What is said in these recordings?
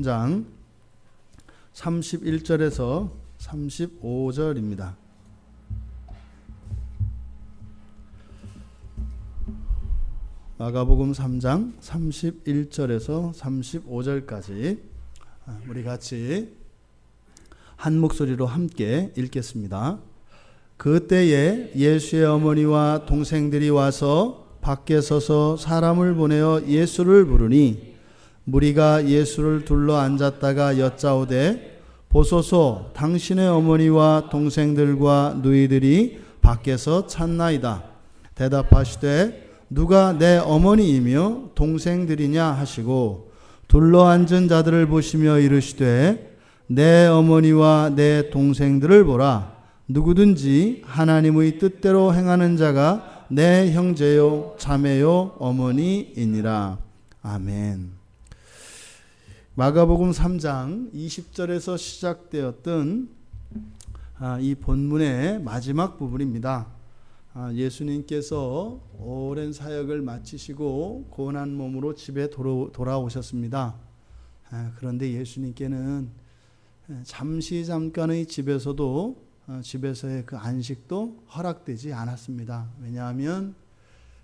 3장 31절에서 35절입니다. 마가복음 3장 31절에서 35절까지 우리 같이 한 목소리로 함께 읽겠습니다. 그때에 예수의 어머니와 동생들이 와서 밖에 서서 사람을 보내어 예수를 부르니 무리가 예수를 둘러 앉았다가 여짜오되 보소서 당신의 어머니와 동생들과 누이들이 밖에서 찾나이다. 대답하시되 누가 내 어머니이며 동생들이냐 하시고 둘러앉은 자들을 보시며 이르시되 내 어머니와 내 동생들을 보라. 누구든지 하나님의 뜻대로 행하는 자가 내 형제요 자매요 어머니이니라. 아멘. 마가복음 3장 20절에서 시작되었던 이 본문의 마지막 부분입니다. 예수님께서 오랜 사역을 마치시고 고난 몸으로 집에 돌아오셨습니다. 그런데 예수님께는 잠깐의 집에서의 그 안식도 허락되지 않았습니다. 왜냐하면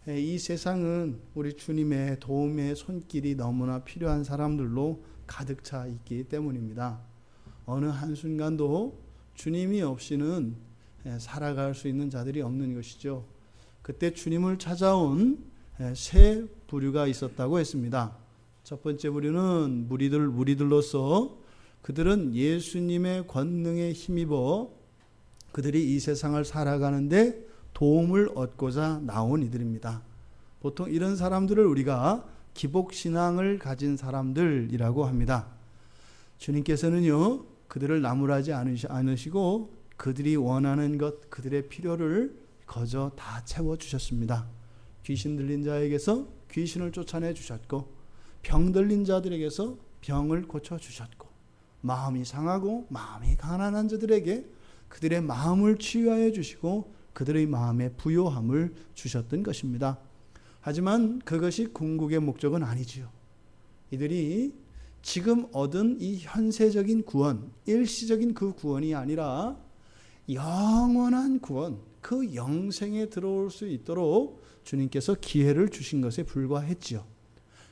이 세상은 우리 주님의 도움의 손길이 너무나 필요한 사람들로 가득 차 있기 때문입니다. 어느 한순간도 주님이 없이는 살아갈 수 있는 자들이 없는 것이죠. 그때 주님을 찾아온 세 부류가 있었다고 했습니다. 첫 번째 부류는 무리들로서 그들은 예수님의 권능에 힘입어 그들이 이 세상을 살아가는데 도움을 얻고자 나온 이들입니다. 보통 이런 사람들을 우리가 기복신앙을 가진 사람들이라고 합니다. 주님께서는요, 그들을 나무라지 않으시고 그들이 원하는 것, 그들의 필요를 거저 다 채워주셨습니다. 귀신 들린 자에게서 귀신을 쫓아내 주셨고, 병 들린 자들에게서 병을 고쳐주셨고, 마음이 상하고 마음이 가난한 자들에게 그들의 마음을 치유하여 주시고 그들의 마음에 부요함을 주셨던 것입니다. 하지만 그것이 궁극의 목적은 아니지요. 이들이 지금 얻은 이 현세적인 구원, 일시적인 그 구원이 아니라 영원한 구원, 그 영생에 들어올 수 있도록 주님께서 기회를 주신 것에 불과했지요.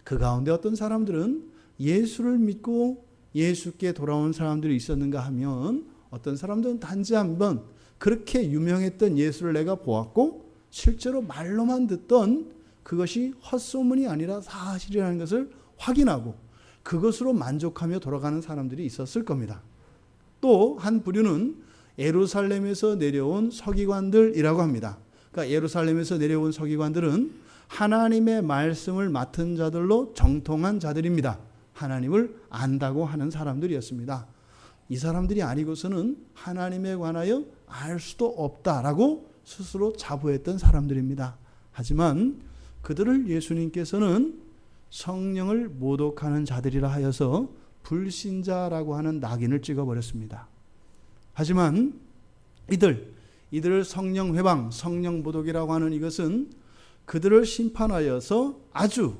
그 가운데 어떤 사람들은 예수를 믿고 예수께 돌아온 사람들이 있었는가 하면 어떤 사람들은 단지 한번 그렇게 유명했던 예수를 내가 보았고 실제로 말로만 듣던 그것이 헛소문이 아니라 사실이라는 것을 확인하고 그것으로 만족하며 돌아가는 사람들이 있었을 겁니다. 또 한 부류는 예루살렘에서 내려온 서기관들이라고 합니다. 그러니까 예루살렘에서 내려온 서기관들은 하나님의 말씀을 맡은 자들로 정통한 자들입니다. 하나님을 안다고 하는 사람들이었습니다. 이 사람들이 아니고서는 하나님에 관하여 알 수도 없다라고 스스로 자부했던 사람들입니다. 하지만 그들을 예수님께서는 성령을 모독하는 자들이라 하여서 불신자라고 하는 낙인을 찍어버렸습니다. 하지만 이들을 성령 회방, 성령 모독이라고 하는 이것은 그들을 심판하여서 아주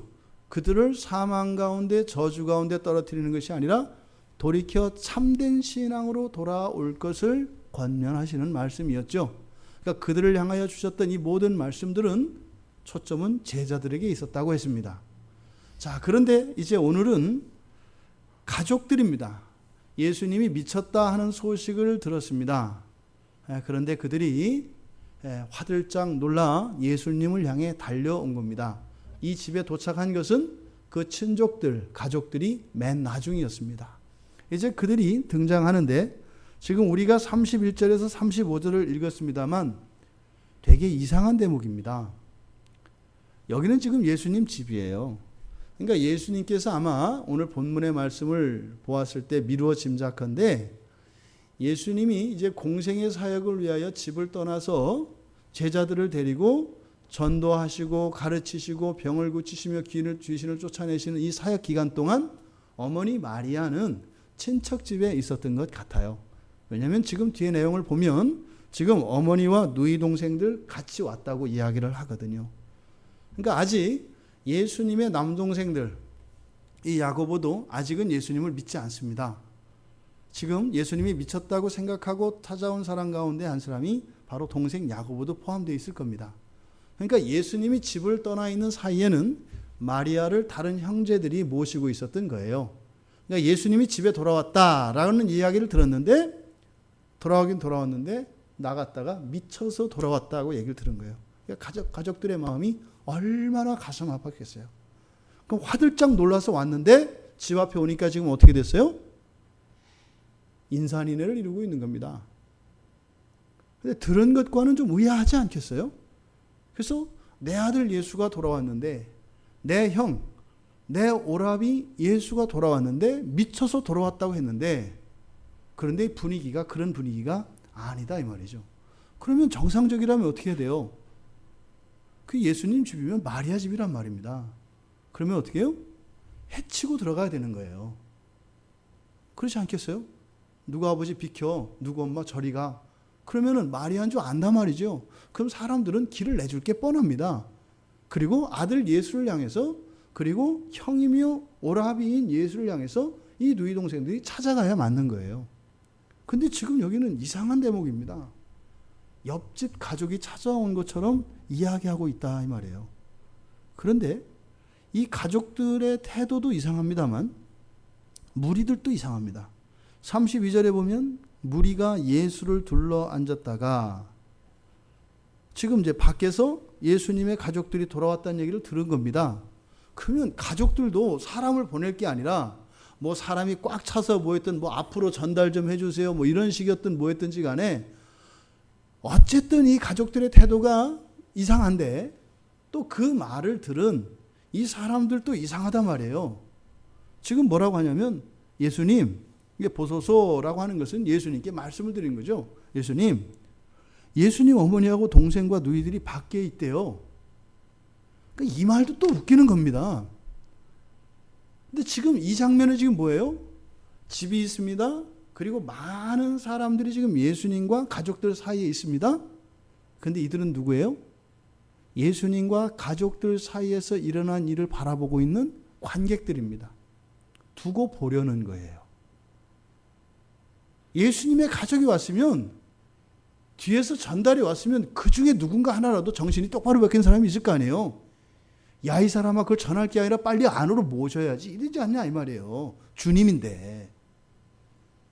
그들을 사망 가운데 저주 가운데 떨어뜨리는 것이 아니라 돌이켜 참된 신앙으로 돌아올 것을 권면하시는 말씀이었죠. 그러니까 그들을 향하여 주셨던 이 모든 말씀들은 초점은 제자들에게 있었다고 했습니다. 자, 그런데 이제 오늘은 가족들입니다. 예수님이 미쳤다 하는 소식을 들었습니다. 그런데 그들이 화들짝 놀라 예수님을 향해 달려온 겁니다. 이 집에 도착한 것은 그 친족들, 가족들이 맨 나중이었습니다. 이제 그들이 등장하는데 지금 우리가 31절에서 35절을 읽었습니다만 되게 이상한 대목입니다. 여기는 지금 예수님 집이에요. 그러니까 예수님께서 아마 오늘 본문의 말씀을 보았을 때 미루어 짐작한데 예수님이 이제 공생의 사역을 위하여 집을 떠나서 제자들을 데리고 전도하시고 가르치시고 병을 고치시며 귀신을 쫓아내시는 이 사역 기간 동안 어머니 마리아는 친척 집에 있었던 것 같아요. 왜냐하면 지금 뒤에 내용을 보면 지금 어머니와 누이 동생들 같이 왔다고 이야기를 하거든요. 그러니까 아직 예수님의 남동생들, 이 야고보도 아직은 예수님을 믿지 않습니다. 지금 예수님이 미쳤다고 생각하고 찾아온 사람 가운데 한 사람이 바로 동생 야고보도 포함되어 있을 겁니다. 그러니까 예수님이 집을 떠나 있는 사이에는 마리아를 다른 형제들이 모시고 있었던 거예요. 그러니까 예수님이 집에 돌아왔다라는 이야기를 들었는데 돌아오긴 돌아왔는데 나갔다가 미쳐서 돌아왔다고 얘기를 들은 거예요. 그러니까 가족들의 마음이 얼마나 가슴 아팠겠어요. 그럼 화들짝 놀라서 왔는데 집 앞에 오니까 지금 어떻게 됐어요? 인산인해를 이루고 있는 겁니다. 근데 들은 것과는 좀 의아하지 않겠어요? 그래서 내 아들 예수가 돌아왔는데 내 형, 내 오라비 예수가 돌아왔는데 미쳐서 돌아왔다고 했는데 그런데 분위기가 그런 분위기가 아니다 이 말이죠. 그러면 정상적이라면 어떻게 해야 돼요? 그 예수님 집이면 마리아 집이란 말입니다. 그러면 어떻게 해요? 해치고 들어가야 되는 거예요. 그렇지 않겠어요? 누구 아버지 비켜, 누구 엄마 저리 가. 그러면은 마리아인 줄 안단 말이죠. 그럼 사람들은 길을 내줄 게 뻔합니다. 그리고 아들 예수를 향해서 그리고 형이며 오라비인 예수를 향해서 이 누이 동생들이 찾아가야 맞는 거예요. 근데 지금 여기는 이상한 대목입니다. 옆집 가족이 찾아온 것처럼 이야기하고 있다 이 말이에요. 그런데 이 가족들의 태도도 이상합니다만 무리들도 이상합니다. 32절에 보면 무리가 예수를 둘러 앉았다가 지금 이제 밖에서 예수님의 가족들이 돌아왔다는 얘기를 들은 겁니다. 그러면 가족들도 사람을 보낼 게 아니라 뭐 사람이 꽉 차서 뭐였든 뭐 앞으로 전달 좀 해주세요 뭐 이런 식이었든 뭐였든지 간에 어쨌든 이 가족들의 태도가 이상한데 또 그 말을 들은 이 사람들도 이상하단 말이에요. 지금 뭐라고 하냐면 예수님 이게 보소서라고 하는 것은 예수님께 말씀을 드린 거죠. 예수님 어머니하고 동생과 누이들이 밖에 있대요. 그러니까 이 말도 또 웃기는 겁니다. 근데 지금 이 장면은 지금 뭐예요? 집이 있습니다. 그리고 많은 사람들이 지금 예수님과 가족들 사이에 있습니다. 근데 이들은 누구예요? 예수님과 가족들 사이에서 일어난 일을 바라보고 있는 관객들입니다. 두고 보려는 거예요. 예수님의 가족이 왔으면 뒤에서 전달이 왔으면 그 중에 누군가 하나라도 정신이 똑바로 바뀐 사람이 있을 거 아니에요. 야, 이 사람아 그걸 전할 게 아니라 빨리 안으로 모셔야지 이러지 않냐 이 말이에요. 주님인데.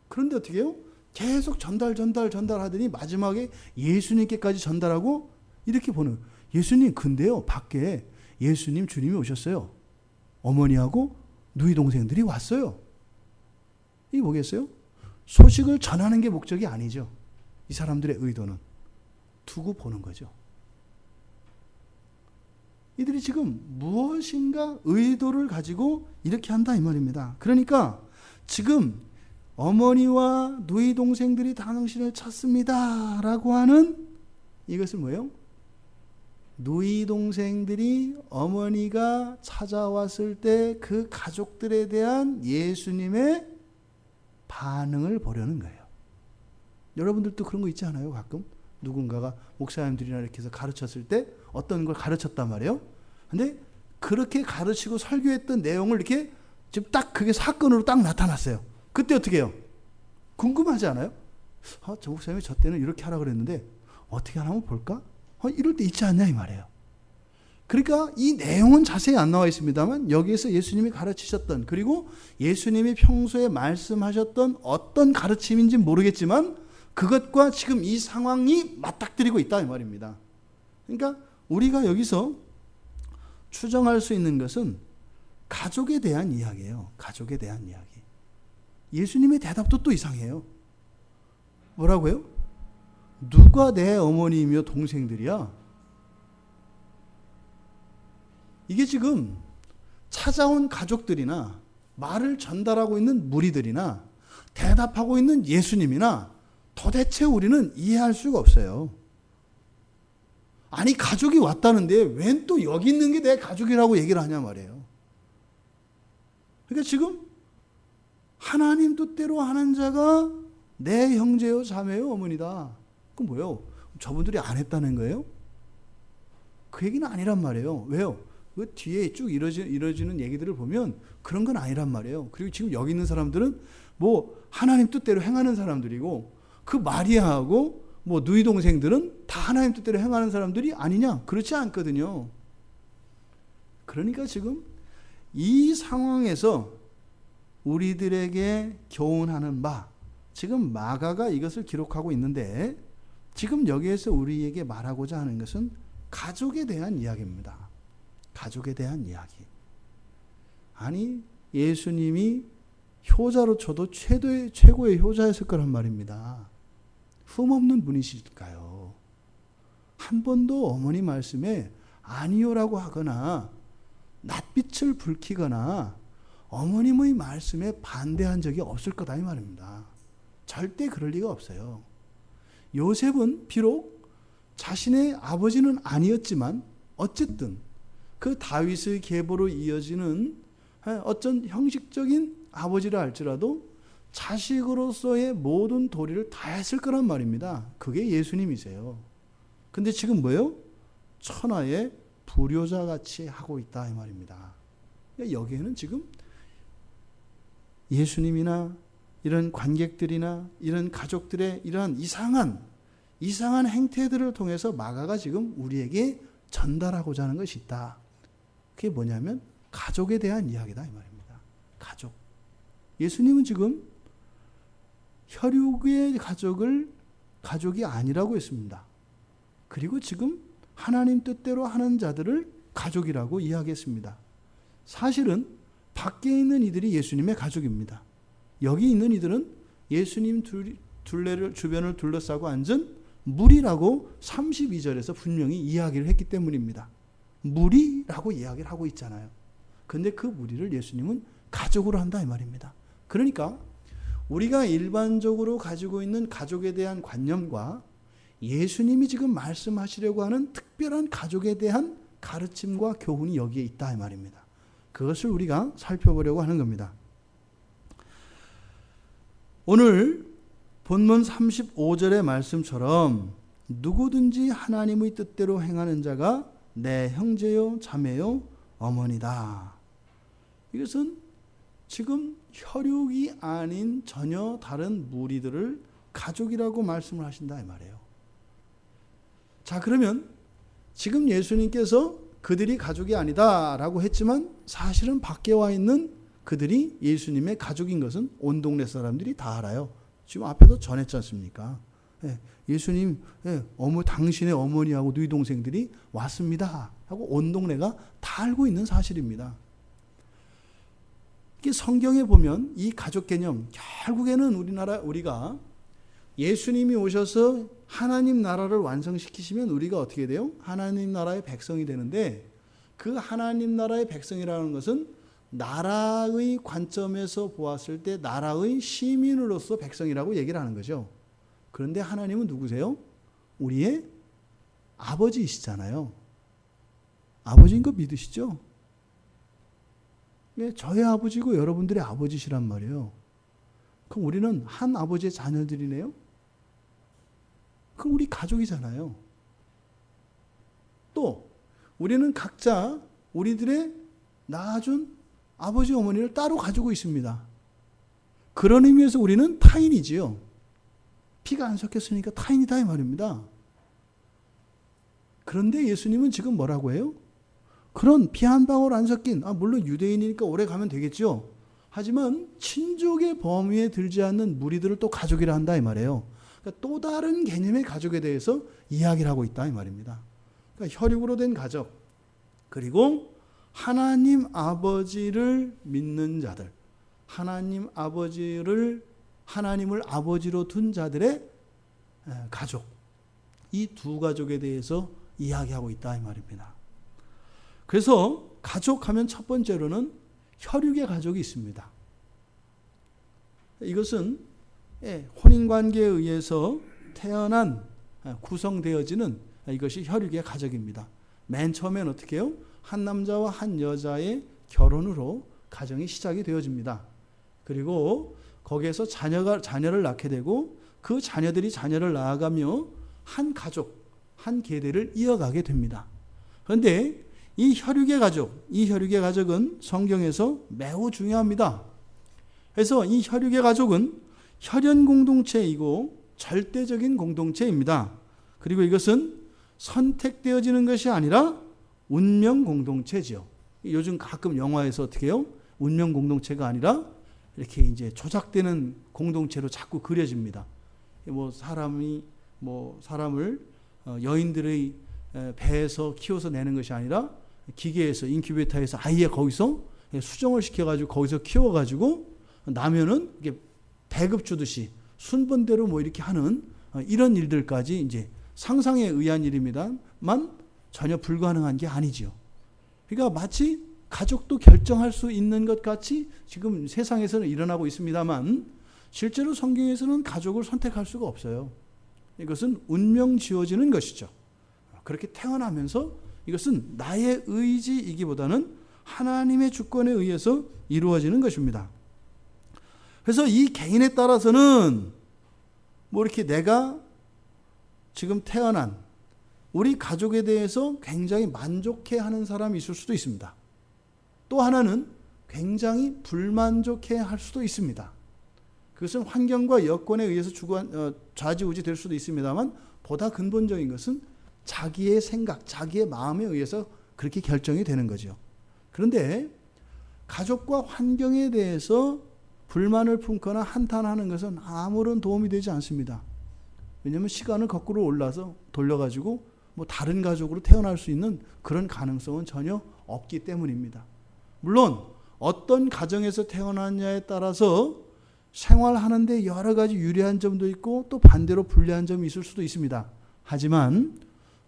그런데 어떻게 해요? 계속 전달하더니 마지막에 예수님께까지 전달하고 이렇게 보는 거예요. 예수님 근데요 밖에 예수님 주님이 오셨어요. 어머니하고 누이 동생들이 왔어요. 이게 뭐겠어요? 소식을 전하는 게 목적이 아니죠. 이 사람들의 의도는 두고 보는 거죠. 이들이 지금 무엇인가 의도를 가지고 이렇게 한다 이 말입니다. 그러니까 지금 어머니와 누이 동생들이 당신을 찾습니다 라고 하는 이것은 뭐예요? 누이 동생들이 어머니가 찾아왔을 때 그 가족들에 대한 예수님의 반응을 보려는 거예요. 여러분들도 그런 거 있지 않아요? 가끔 누군가가 목사님들이나 이렇게 해서 가르쳤을 때 어떤 걸 가르쳤단 말이에요. 근데 그렇게 가르치고 설교했던 내용을 이렇게 지금 딱 그게 사건으로 딱 나타났어요. 그때 어떻게 해요? 궁금하지 않아요? 저 목사님이 저 때는 이렇게 하라 그랬는데 어떻게 하나 한번 볼까? 이럴 때 있지 않냐 이 말이에요. 그러니까 이 내용은 자세히 안 나와 있습니다만 여기에서 예수님이 가르치셨던 그리고 예수님이 평소에 말씀하셨던 어떤 가르침인지 모르겠지만 그것과 지금 이 상황이 맞닥뜨리고 있다 이 말입니다. 그러니까 우리가 여기서 추정할 수 있는 것은 가족에 대한 이야기예요. 가족에 대한 이야기. 예수님의 대답도 또 이상해요. 뭐라고요? 누가 내 어머니이며 동생들이야? 이게 지금 찾아온 가족들이나 말을 전달하고 있는 무리들이나 대답하고 있는 예수님이나 도대체 우리는 이해할 수가 없어요. 아니 가족이 왔다는데 웬 또 여기 있는 게 내 가족이라고 얘기를 하냐 말이에요. 그러니까 지금 하나님 뜻대로 하는 자가 내 형제요 자매요 어머니다. 그건 뭐예요? 저분들이 안 했다는 거예요? 그 얘기는 아니란 말이에요. 왜요? 그 뒤에 쭉 이루어지는 얘기들을 보면 그런 건 아니란 말이에요. 그리고 지금 여기 있는 사람들은 뭐 하나님 뜻대로 행하는 사람들이고, 그 마리아하고 뭐 누이 동생들은 다 하나님 뜻대로 행하는 사람들이 아니냐? 그렇지 않거든요. 그러니까 지금 이 상황에서 우리들에게 교훈하는 바, 지금 마가가 이것을 기록하고 있는데, 지금 여기에서 우리에게 말하고자 하는 것은 가족에 대한 이야기입니다. 가족에 대한 이야기. 아니, 예수님이 효자로 쳐도 최고의 효자였을 거란 말입니다. 흠없는 분이실까요? 한 번도 어머니 말씀에 아니요라고 하거나 낯빛을 붉히거나 어머님의 말씀에 반대한 적이 없을 거다 이 말입니다. 절대 그럴 리가 없어요. 요셉은 비록 자신의 아버지는 아니었지만 어쨌든 그 다윗의 계보로 이어지는 어떤 형식적인 아버지라 할지라도 자식으로서의 모든 도리를 다 했을 거란 말입니다. 그게 예수님이세요. 근데 지금 뭐예요? 천하의 불효자같이 하고 있다 이 말입니다. 여기에는 지금 예수님이나 이런 관객들이나 이런 가족들의 이러한 이상한 행태들을 통해서 마가가 지금 우리에게 전달하고자 하는 것이 있다. 그게 뭐냐면 가족에 대한 이야기다 이 말입니다. 가족. 예수님은 지금 혈육의 가족이 아니라고 했습니다. 그리고 지금 하나님 뜻대로 하는 자들을 가족이라고 이야기했습니다. 사실은 밖에 있는 이들이 예수님의 가족입니다. 여기 있는 이들은 예수님 주변을 둘러싸고 앉은 무리라고 32절에서 분명히 이야기를 했기 때문입니다. 무리라고 이야기를 하고 있잖아요. 근데 그 무리를 예수님은 가족으로 한다 이 말입니다. 그러니까 우리가 일반적으로 가지고 있는 가족에 대한 관념과 예수님이 지금 말씀하시려고 하는 특별한 가족에 대한 가르침과 교훈이 여기에 있다 이 말입니다. 그것을 우리가 살펴보려고 하는 겁니다. 오늘 본문 35절의 말씀처럼 누구든지 하나님의 뜻대로 행하는 자가 내 형제요 자매요 어머니다. 이것은 지금 혈육이 아닌 전혀 다른 무리들을 가족이라고 말씀을 하신다 이 말이에요. 자, 그러면 지금 예수님께서 그들이 가족이 아니다라고 했지만 사실은 밖에 와 있는 그들이 예수님의 가족인 것은 온 동네 사람들이 다 알아요. 지금 앞에서 전했지 않습니까? 예수님, 당신의 어머니하고 누이 동생들이 왔습니다 하고 온 동네가 다 알고 있는 사실입니다. 성경에 보면 이 가족 개념, 결국에는 우리가 예수님이 오셔서 하나님 나라를 완성시키시면 우리가 어떻게 돼요? 하나님 나라의 백성이 되는데, 그 하나님 나라의 백성이라는 것은 나라의 관점에서 보았을 때 나라의 시민으로서 백성이라고 얘기를 하는 거죠. 그런데 하나님은 누구세요? 우리의 아버지이시잖아요. 아버지인 거 믿으시죠? 저의 아버지고 여러분들의 아버지시란 말이에요. 그럼 우리는 한 아버지의 자녀들이네요? 그럼 우리 가족이잖아요. 또 우리는 각자 우리들의 낳아준 아버지 어머니를 따로 가지고 있습니다. 그런 의미에서 우리는 타인이지요. 피가 안 섞였으니까 타인이다 이 말입니다. 그런데 예수님은 지금 뭐라고 해요? 그런 피 한 방울 안 섞인, 물론 유대인이니까 오래 가면 되겠죠. 하지만 친족의 범위에 들지 않는 무리들을 또 가족이라 한다 이 말이에요. 그러니까 또 다른 개념의 가족에 대해서 이야기를 하고 있다 이 말입니다. 그러니까 혈육으로 된 가족, 그리고 하나님 아버지를 믿는 자들, 하나님을 아버지로 둔 자들의 가족, 이 두 가족에 대해서 이야기하고 있다 이 말입니다. 그래서 가족하면 첫 번째로는 혈육의 가족이 있습니다. 이것은 혼인관계에 의해서 태어난, 구성되어지는 이것이 혈육의 가족입니다. 맨 처음엔 어떻게 해요? 한 남자와 한 여자의 결혼으로 가정이 시작이 되어집니다. 그리고 거기에서 자녀를 낳게 되고 그 자녀들이 자녀를 낳아가며 한 가족, 한 계대를 이어가게 됩니다. 그런데 이 혈육의 가족은 성경에서 매우 중요합니다. 그래서 이 혈육의 가족은 혈연 공동체이고 절대적인 공동체입니다. 그리고 이것은 선택되어지는 것이 아니라 운명 공동체지요. 요즘 가끔 영화에서 어떻게 해요? 운명 공동체가 아니라 이렇게 이제 조작되는 공동체로 자꾸 그려집니다. 사람을 여인들의 배에서 키워서 내는 것이 아니라 기계에서 인큐베이터에서 아예 거기서 수정을 시켜가지고 거기서 키워가지고 나면은 이게 배급 주듯이 순번대로 이렇게 하는 이런 일들까지 이제 상상에 의한 일입니다만 전혀 불가능한 게 아니지요. 그러니까 마치 가족도 결정할 수 있는 것 같이 지금 세상에서는 일어나고 있습니다만 실제로 성경에서는 가족을 선택할 수가 없어요. 이것은 운명 지어지는 것이죠. 그렇게 태어나면서 이것은 나의 의지이기보다는 하나님의 주권에 의해서 이루어지는 것입니다. 그래서 이 개인에 따라서는 이렇게 내가 지금 태어난 우리 가족에 대해서 굉장히 만족해하는 사람이 있을 수도 있습니다. 또 하나는 굉장히 불만족해할 수도 있습니다. 그것은 환경과 여건에 의해서 좌지우지 될 수도 있습니다만 보다 근본적인 것은 자기의 생각, 자기의 마음에 의해서 그렇게 결정이 되는 거죠. 그런데 가족과 환경에 대해서 불만을 품거나 한탄하는 것은 아무런 도움이 되지 않습니다. 왜냐하면 시간을 거꾸로 돌려가지고 다른 가족으로 태어날 수 있는 그런 가능성은 전혀 없기 때문입니다. 물론 어떤 가정에서 태어났냐에 따라서 생활하는데 여러 가지 유리한 점도 있고 또 반대로 불리한 점이 있을 수도 있습니다. 하지만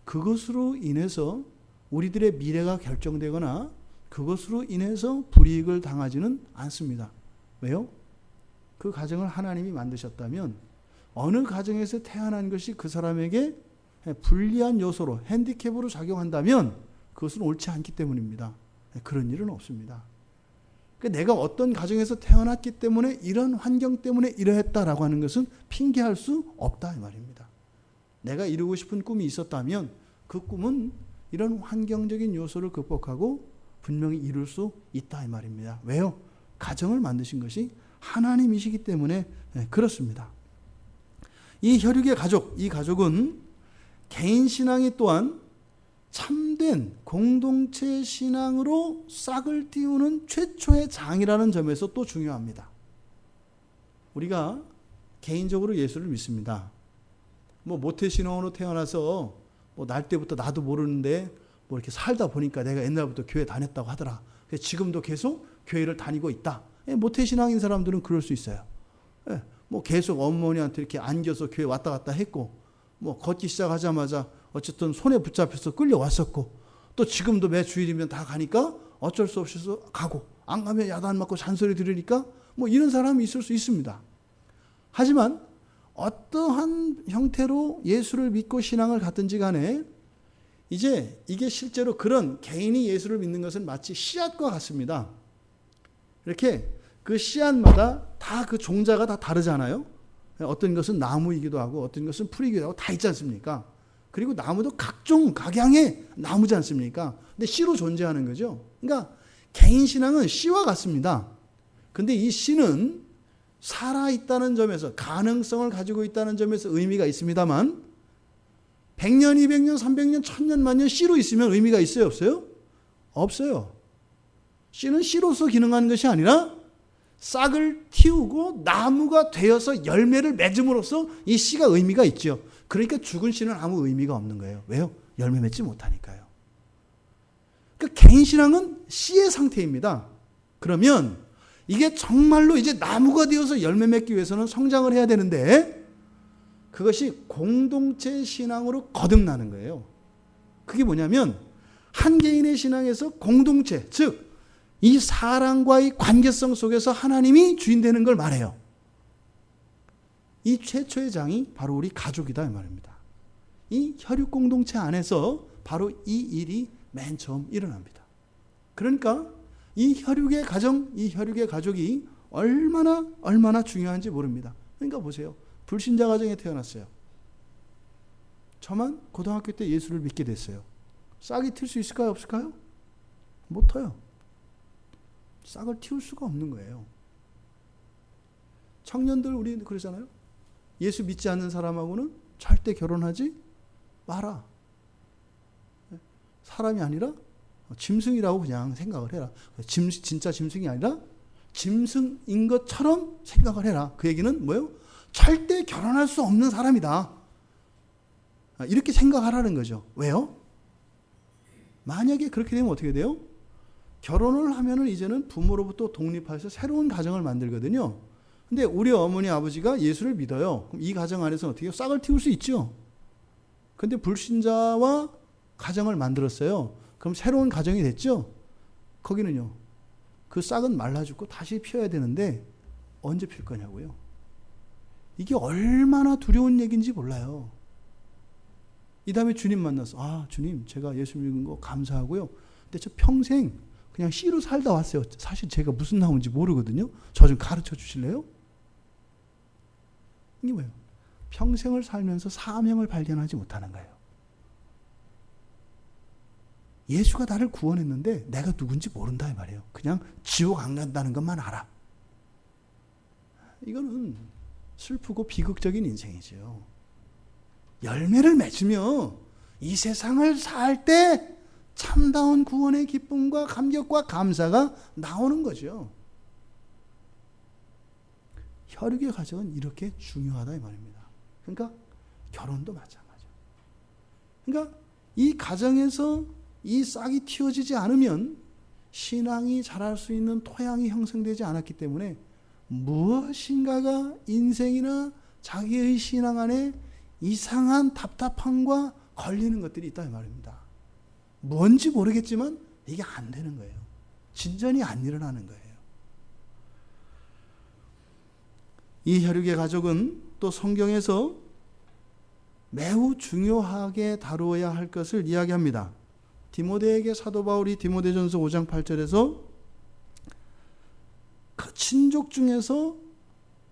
그것으로 인해서 우리들의 미래가 결정되거나 그것으로 인해서 불이익을 당하지는 않습니다. 왜요? 그 가정을 하나님이 만드셨다면 어느 가정에서 태어난 것이 그 사람에게 불리한 요소로 핸디캡으로 작용한다면 그것은 옳지 않기 때문입니다. 그런 일은 없습니다. 그러니까 내가 어떤 가정에서 태어났기 때문에 이런 환경 때문에 이러했다라고 하는 것은 핑계할 수 없다 이 말입니다. 내가 이루고 싶은 꿈이 있었다면 그 꿈은 이런 환경적인 요소를 극복하고 분명히 이룰 수 있다 이 말입니다. 왜요? 가정을 만드신 것이 하나님이시기 때문에 그렇습니다. 이 혈육의 가족, 이 가족은 개인 신앙이 또한 참된 공동체 신앙으로 싹을 틔우는 최초의 장이라는 점에서 또 중요합니다. 우리가 개인적으로 예수를 믿습니다. 모태신앙으로 태어나서 날 때부터 나도 모르는데 이렇게 살다 보니까 내가 옛날부터 교회 다녔다고 하더라. 지금도 계속 교회를 다니고 있다. 모태신앙인 사람들은 그럴 수 있어요. 계속 어머니한테 이렇게 안겨서 교회 왔다 갔다 했고 걷기 시작하자마자 어쨌든 손에 붙잡혀서 끌려왔었고 또 지금도 매 주일이면 다 가니까 어쩔 수 없이 가고 안 가면 야단 맞고 잔소리 들으니까 이런 사람이 있을 수 있습니다. 하지만 어떠한 형태로 예수를 믿고 신앙을 갖든지 간에 이제 이게 실제로 그런 개인이 예수를 믿는 것은 마치 씨앗과 같습니다. 이렇게 그 씨앗마다 다 그 종자가 다 다르잖아요. 어떤 것은 나무이기도 하고 어떤 것은 풀이기도 하고 다 있지 않습니까? 그리고 나무도 각종 각양의 나무지 않습니까? 근데 씨로 존재하는 거죠. 그러니까 개인 신앙은 씨와 같습니다. 근데 이 씨는 살아있다는 점에서 가능성을 가지고 있다는 점에서 의미가 있습니다만 100년, 200년, 300년, 1000년, 만년 씨로 있으면 의미가 있어요? 없어요? 없어요. 씨는 씨로서 기능하는 것이 아니라 싹을 틔우고 나무가 되어서 열매를 맺음으로써 이 씨가 의미가 있죠. 그러니까 죽은 씨는 아무 의미가 없는 거예요. 왜요? 열매 맺지 못하니까요. 그러니까 개인 신앙은 씨의 상태입니다. 그러면 이게 정말로 이제 나무가 되어서 열매 맺기 위해서는 성장을 해야 되는데 그것이 공동체 신앙으로 거듭나는 거예요. 그게 뭐냐면 한 개인의 신앙에서 공동체, 즉 이 사랑과의 관계성 속에서 하나님이 주인 되는 걸 말해요. 이 최초의 장이 바로 우리 가족이다 이 말입니다. 이 혈육 공동체 안에서 바로 이 일이 맨 처음 일어납니다. 그러니까 이 혈육의 가정, 이 혈육의 가족이 얼마나 중요한지 모릅니다. 그러니까 보세요. 불신자 가정에 태어났어요. 저만 고등학교 때 예수를 믿게 됐어요. 싹이 틀 수 있을까요? 없을까요? 못 터요. 싹을 틔울 수가 없는 거예요. 청년들 우리 그러잖아요. 예수 믿지 않는 사람하고는 절대 결혼하지 마라. 사람이 아니라 짐승이라고 그냥 생각을 해라. 진짜 짐승이 아니라 짐승인 것처럼 생각을 해라. 그 얘기는 뭐예요? 절대 결혼할 수 없는 사람이다. 이렇게 생각하라는 거죠. 왜요? 만약에 그렇게 되면 어떻게 돼요? 결혼을 하면은 이제는 부모로부터 독립해서 새로운 가정을 만들거든요. 근데 우리 어머니 아버지가 예수를 믿어요. 그럼 이 가정 안에서 어떻게 해요? 싹을 틔울 수 있죠. 근데 불신자와 가정을 만들었어요. 그럼 새로운 가정이 됐죠. 거기는요. 그 싹은 말라 죽고 다시 피어야 되는데 언제 필 거냐고요. 이게 얼마나 두려운 얘기인지 몰라요. 이 다음에 주님 만나서 주님 제가 예수 믿은 거 감사하고요. 근데 저 평생 그냥 씨로 살다 왔어요. 사실 제가 무슨 나무인지 모르거든요. 저 좀 가르쳐 주실래요? 이게 뭐예요? 평생을 살면서 사명을 발견하지 못하는 거예요. 예수가 나를 구원했는데 내가 누군지 모른다 이 말이에요. 그냥 지옥 안 간다는 것만 알아. 이거는 슬프고 비극적인 인생이죠. 열매를 맺으며 이 세상을 살 때 참다운 구원의 기쁨과 감격과 감사가 나오는 거죠. 혈육의 가정은 이렇게 중요하다 이 말입니다. 그러니까 결혼도 마찬가지죠. 그러니까 이 가정에서 이 싹이 틔워지지 않으면 신앙이 자랄 수 있는 토양이 형성되지 않았기 때문에 무엇인가가 인생이나 자기의 신앙 안에 이상한 답답함과 걸리는 것들이 있다 이 말입니다. 뭔지 모르겠지만 이게 안 되는 거예요. 진전이 안 일어나는 거예요. 이 혈육의 가족은 또 성경에서 매우 중요하게 다루어야 할 것을 이야기합니다. 디모데에게 사도 바울이 디모데전서 5장 8절에서 그 친족 중에서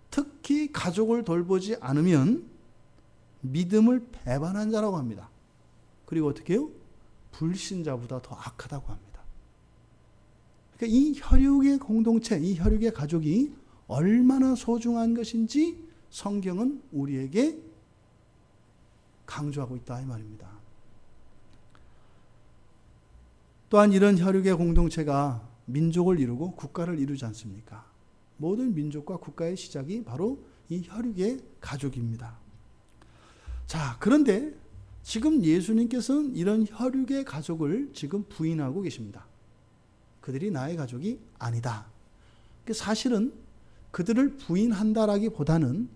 특히 가족을 돌보지 않으면 믿음을 배반한 자라고 합니다. 그리고 어떻게 해요? 불신자보다 더 악하다고 합니다. 그러니까 이 혈육의 공동체, 이 혈육의 가족이 얼마나 소중한 것인지 성경은 우리에게 강조하고 있다 이 말입니다. 또한 이런 혈육의 공동체가 민족을 이루고 국가를 이루지 않습니까? 모든 민족과 국가의 시작이 바로 이 혈육의 가족입니다. 자, 그런데 지금 예수님께서는 이런 혈육의 가족을 지금 부인하고 계십니다. 그들이 나의 가족이 아니다. 사실은 그들을 부인한다라기보다는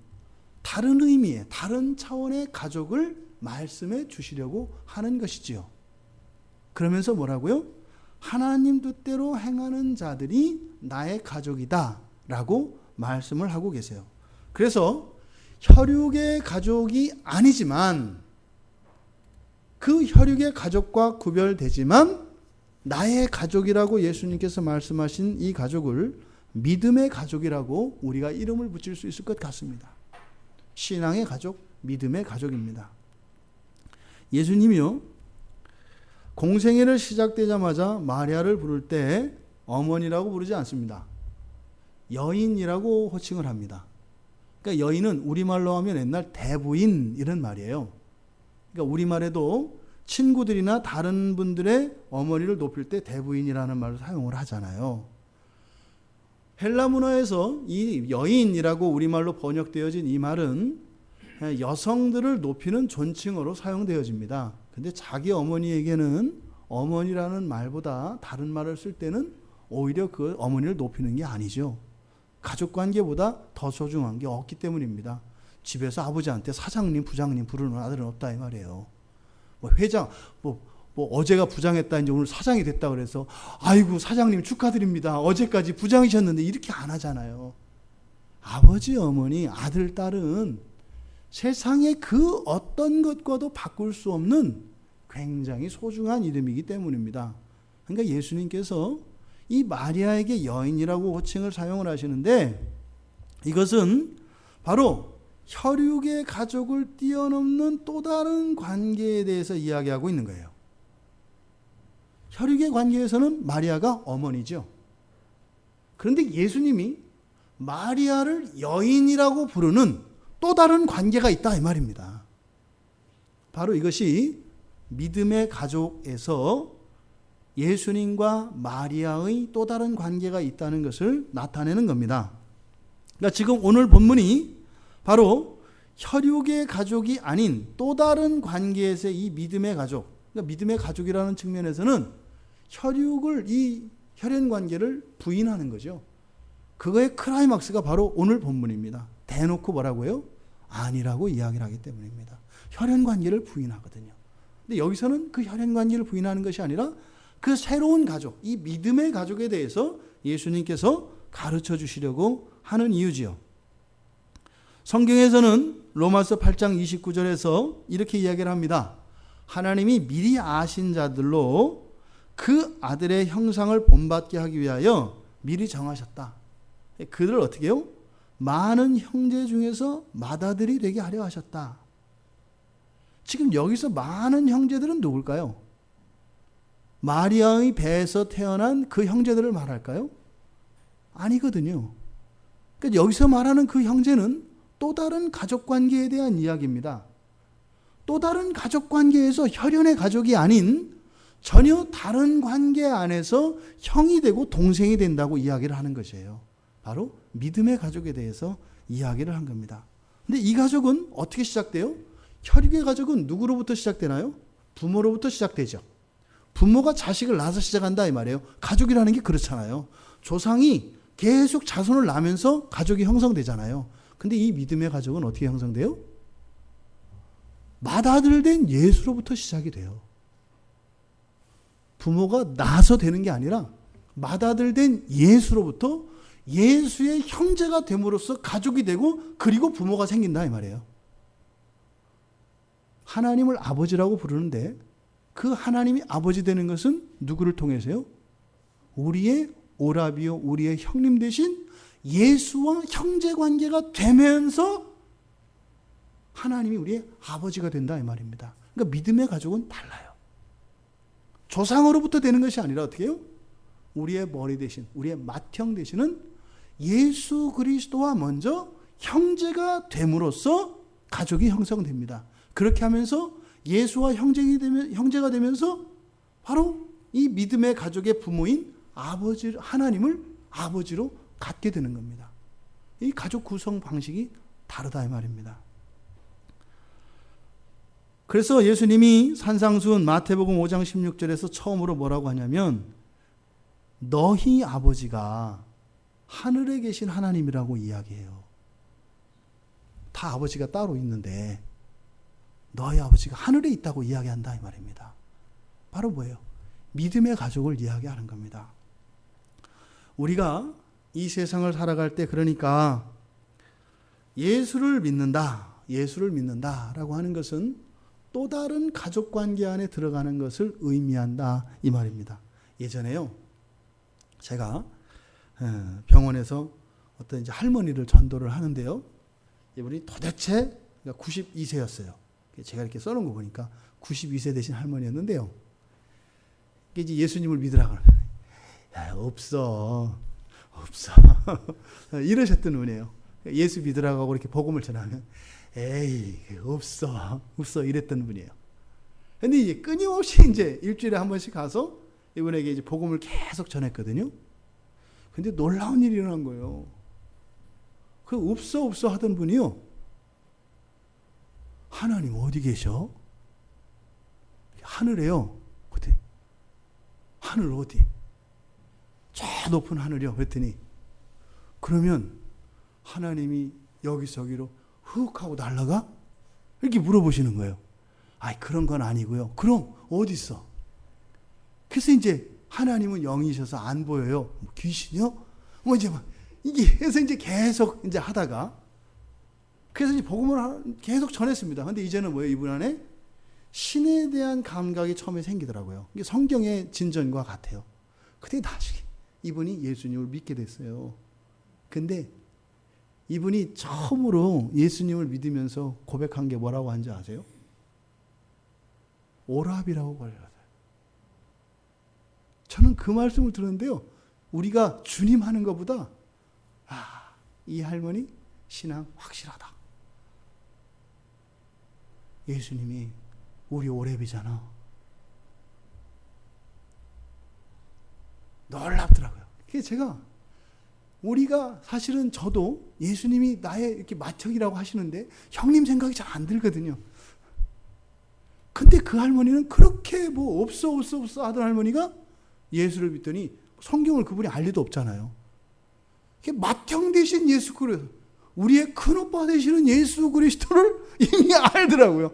다른 의미의, 다른 차원의 가족을 말씀해 주시려고 하는 것이지요. 그러면서 뭐라고요? 하나님 뜻대로 행하는 자들이 나의 가족이다 라고 말씀을 하고 계세요. 그래서 혈육의 가족이 아니지만 그 혈육의 가족과 구별되지만 나의 가족이라고 예수님께서 말씀하신 이 가족을 믿음의 가족이라고 우리가 이름을 붙일 수 있을 것 같습니다. 신앙의 가족, 믿음의 가족입니다. 예수님이요, 공생애를 시작되자마자 마리아를 부를 때 어머니라고 부르지 않습니다. 여인이라고 호칭을 합니다. 그러니까 여인은 우리말로 하면 옛날 대부인 이런 말이에요. 그러니까 우리말에도 친구들이나 다른 분들의 어머니를 높일 때 대부인이라는 말을 사용을 하잖아요. 헬라 문화에서 이 여인이라고 우리말로 번역되어진 이 말은 여성들을 높이는 존칭어로 사용되어집니다. 근데 자기 어머니에게는 어머니라는 말보다 다른 말을 쓸 때는 오히려 그 어머니를 높이는 게 아니죠. 가족관계보다 더 소중한 게 없기 때문입니다. 집에서 아버지한테 사장님, 부장님 부르는 아들은 없다 이 말이에요. 회장, 어제가 부장했다 이제 오늘 사장이 됐다 그래서 아이고 사장님 축하드립니다. 어제까지 부장이셨는데 이렇게 안 하잖아요. 아버지, 어머니, 아들, 딸은 세상의 그 어떤 것과도 바꿀 수 없는 굉장히 소중한 이름이기 때문입니다. 그러니까 예수님께서 이 마리아에게 여인이라고 호칭을 사용을 하시는데 이것은 바로 혈육의 가족을 뛰어넘는 또 다른 관계에 대해서 이야기하고 있는 거예요. 혈육의 관계에서는 마리아가 어머니죠. 그런데 예수님이 마리아를 여인이라고 부르는 또 다른 관계가 있다 이 말입니다. 바로 이것이 믿음의 가족에서 예수님과 마리아의 또 다른 관계가 있다는 것을 나타내는 겁니다. 그러니까 지금 오늘 본문이 바로 혈육의 가족이 아닌 또 다른 관계에서의 이 믿음의 가족, 그러니까 믿음의 가족이라는 측면에서는 이 혈연 관계를 부인하는 거죠. 그거의 클라이막스가 바로 오늘 본문입니다. 대놓고 뭐라고요? 아니라고 이야기를 하기 때문입니다. 혈연 관계를 부인하거든요. 근데 여기서는 그 혈연 관계를 부인하는 것이 아니라 그 새로운 가족, 이 믿음의 가족에 대해서 예수님께서 가르쳐 주시려고 하는 이유지요. 성경에서는 로마서 8장 29절에서 이렇게 이야기를 합니다. 하나님이 미리 아신 자들로 그 아들의 형상을 본받게 하기 위하여 미리 정하셨다. 그들을 어떻게 해요? 많은 형제 중에서 맏아들이 되게 하려 하셨다. 지금 여기서 많은 형제들은 누굴까요? 마리아의 배에서 태어난 그 형제들을 말할까요? 아니거든요. 그러니까 여기서 말하는 그 형제는 또 다른 가족관계에 대한 이야기입니다. 또 다른 가족관계에서 혈연의 가족이 아닌 전혀 다른 관계 안에서 형이 되고 동생이 된다고 이야기를 하는 것이에요. 바로 믿음의 가족에 대해서 이야기를 한 겁니다. 근데 이 가족은 어떻게 시작돼요? 혈육의 가족은 누구로부터 시작되나요? 부모로부터 시작되죠. 부모가 자식을 낳아서 시작한다 이 말이에요. 가족이라는 게 그렇잖아요. 조상이 계속 자손을 낳으면서 가족이 형성되잖아요. 근데 이 믿음의 가족은 어떻게 형성돼요? 맏아들 된 예수로부터 시작이 돼요. 부모가 낳아서 되는 게 아니라 맏아들 된 예수로부터 예수의 형제가 됨으로써 가족이 되고 그리고 부모가 생긴다 이 말이에요. 하나님을 아버지라고 부르는데 그 하나님이 아버지 되는 것은 누구를 통해서요? 우리의 오라비요, 우리의 형님 대신 예수와 형제 관계가 되면서 하나님이 우리의 아버지가 된다 이 말입니다. 그러니까 믿음의 가족은 달라요. 조상으로부터 되는 것이 아니라 어떻게 해요? 우리의 머리 대신, 우리의 맏형 대신은 예수 그리스도와 먼저 형제가 됨으로써 가족이 형성됩니다. 그렇게 하면서 예수와 형제가 되면서 바로 이 믿음의 가족의 부모인 아버지, 하나님을 아버지로 갖게 되는 겁니다. 이 가족 구성 방식이 다르다 이 말입니다. 그래서 예수님이 산상수훈 마태복음 5장 16절에서 처음으로 뭐라고 하냐면 너희 아버지가 하늘에 계신 하나님이라고 이야기해요. 다 아버지가 따로 있는데 너희 아버지가 하늘에 있다고 이야기한다 이 말입니다. 바로 뭐예요? 믿음의 가족을 이야기하는 겁니다. 우리가 이 세상을 살아갈 때 그러니까 예수를 믿는다라고 하는 것은 또 다른 가족 관계 안에 들어가는 것을 의미한다 이 말입니다. 예전에요, 제가 병원에서 어떤 이제 할머니를 전도를 하는데요, 이분이 도대체 92세였어요. 제가 이렇게 써놓은 거 보니까 92세 되신 할머니였는데요. 이제 예수님을 믿으라고 없어 이러셨던 분이에요. 예수 믿으라고 하고 이렇게 복음을 전하면 에이 없어 이랬던 분이에요. 근데 이제 끊임없이 이제 일주일에 한 번씩 가서 이분에게 이제 복음을 계속 전했거든요. 근데 놀라운 일이 일어난 거예요. 그 없어 하던 분이요, 하나님 어디 계셔? 하늘에요. 그때 하늘 어디? 저 높은 하늘이요. 그랬더니 그러면 하나님이 여기저기로 훅 하고 날아가? 이렇게 물어보시는 거예요. 아이 그런 건 아니고요. 그럼 어디 있어? 그래서 이제 하나님은 영이셔서 안 보여요. 뭐 귀신이요? 뭐 이제 막 이게 해서 이제 계속 이제 하다가 그래서 이제 복음을 계속 전했습니다. 근데 이제는 뭐예요? 이분 안에 신에 대한 감각이 처음에 생기더라고요. 이게 성경의 진전과 같아요. 근데 나중에 이분이 예수님을 믿게 됐어요. 근데 이분이 처음으로 예수님을 믿으면서 고백한 게 뭐라고 한지 아세요? 오랍이라고 걸려요. 저는 그 말씀을 들었는데요. 우리가 주님 하는 것보다 이 할머니 신앙 확실하다. 예수님이 우리 오랩이잖아. 놀랍더라고요. 그게 제가 우리가 사실은 저도 예수님이 나의 이렇게 맏형이라고 하시는데 형님 생각이 잘 안 들거든요. 근데 그 할머니는 그렇게 뭐 없어 하던 할머니가 예수를 믿더니 성경을 그분이 알 리도 없잖아요. 맏형 되신 예수 그리스도, 우리의 큰오빠 되시는 예수 그리스도를 이미 알더라고요.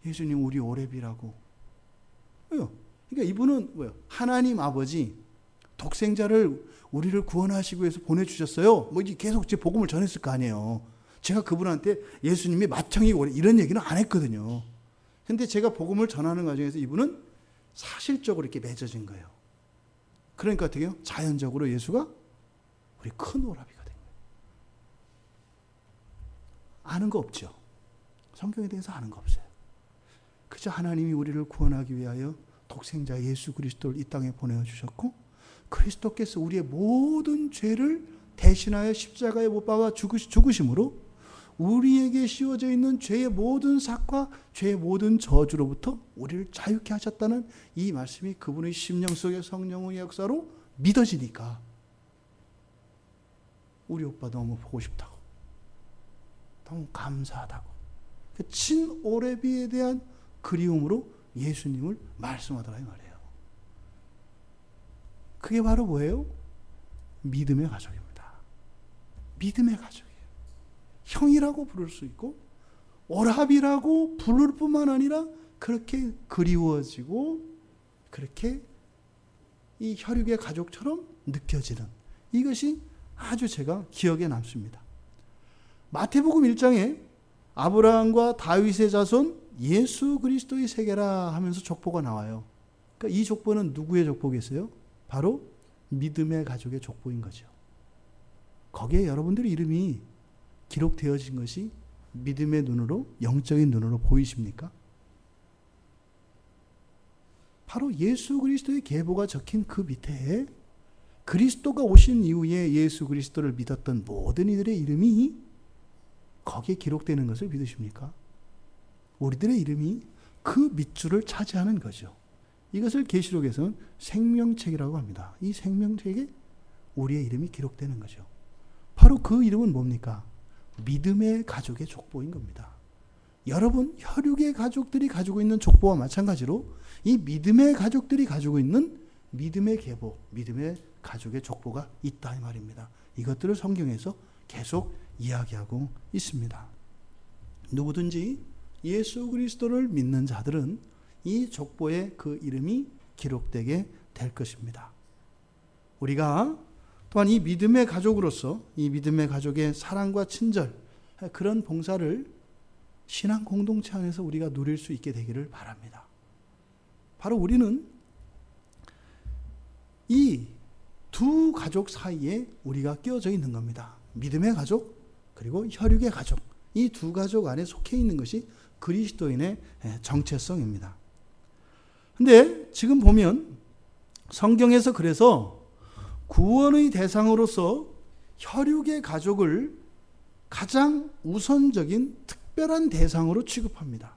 예수님 우리 오랩이라고. 그러니까 이분은 뭐예요? 하나님 아버지 독생자를 우리를 구원하시기 위해서 보내주셨어요. 뭐 계속 제 복음을 전했을 거 아니에요. 제가 그분한테 예수님이 맏형이고 이런 얘기는 안 했거든요. 근데 제가 복음을 전하는 과정에서 이분은 사실적으로 이렇게 맺어진 거예요. 그러니까 어떻게 해요? 자연적으로 예수가 우리 큰 오라비가 된 거예요. 아는 거 없죠. 성경에 대해서 아는 거 없어요. 그저 하나님이 우리를 구원하기 위하여 독생자 예수 그리스도를 이 땅에 보내주셨고 그리스도께서 우리의 모든 죄를 대신하여 십자가에 못 박아 죽으심으로 우리에게 씌워져 있는 죄의 모든 삭과 죄의 모든 저주로부터 우리를 자유케 하셨다는 이 말씀이 그분의 심령 속의 성령의 역사로 믿어지니까 우리 오빠 너무 보고 싶다고, 너무 감사하다고, 그 친오레비에 대한 그리움으로 예수님을 말씀하더라 이 말이에요. 그게 바로 뭐예요? 믿음의 가족입니다. 믿음의 가족이에요. 형이라고 부를 수 있고 오라비라고 부를 뿐만 아니라 그렇게 그리워지고 그렇게 이 혈육의 가족처럼 느껴지는 이것이 아주 제가 기억에 남습니다. 마태복음 1장에 아브라함과 다윗의 자손 예수 그리스도의 세계라 하면서 족보가 나와요. 그러니까 이 족보는 누구의 족보겠어요? 바로 믿음의 가족의 족보인 거죠. 거기에 여러분들의 이름이 기록되어진 것이 믿음의 눈으로, 영적인 눈으로 보이십니까? 바로 예수 그리스도의 계보가 적힌 그 밑에 그리스도가 오신 이후에 예수 그리스도를 믿었던 모든 이들의 이름이 거기에 기록되는 것을 믿으십니까? 우리들의 이름이 그 밑줄을 차지하는 거죠. 이것을 계시록에서는 생명책이라고 합니다. 이 생명책에 우리의 이름이 기록되는 거죠. 바로 그 이름은 뭡니까? 믿음의 가족의 족보인 겁니다. 여러분 혈육의 가족들이 가지고 있는 족보와 마찬가지로 이 믿음의 가족들이 가지고 있는 믿음의 계보, 믿음의 가족의 족보가 있다 이 말입니다. 이것들을 성경에서 계속 이야기하고 있습니다. 누구든지 예수 그리스도를 믿는 자들은 이 족보에 그 이름이 기록되게 될 것입니다. 우리가 또한 이 믿음의 가족으로서 이 믿음의 가족의 사랑과 친절, 그런 봉사를 신앙 공동체 안에서 우리가 누릴 수 있게 되기를 바랍니다. 바로 우리는 이 두 가족 사이에 우리가 끼어져 있는 겁니다. 믿음의 가족 그리고 혈육의 가족, 이 두 가족 안에 속해 있는 것이 그리스도인의 정체성입니다. 근데 지금 보면 성경에서 그래서 구원의 대상으로서 혈육의 가족을 가장 우선적인 특별한 대상으로 취급합니다.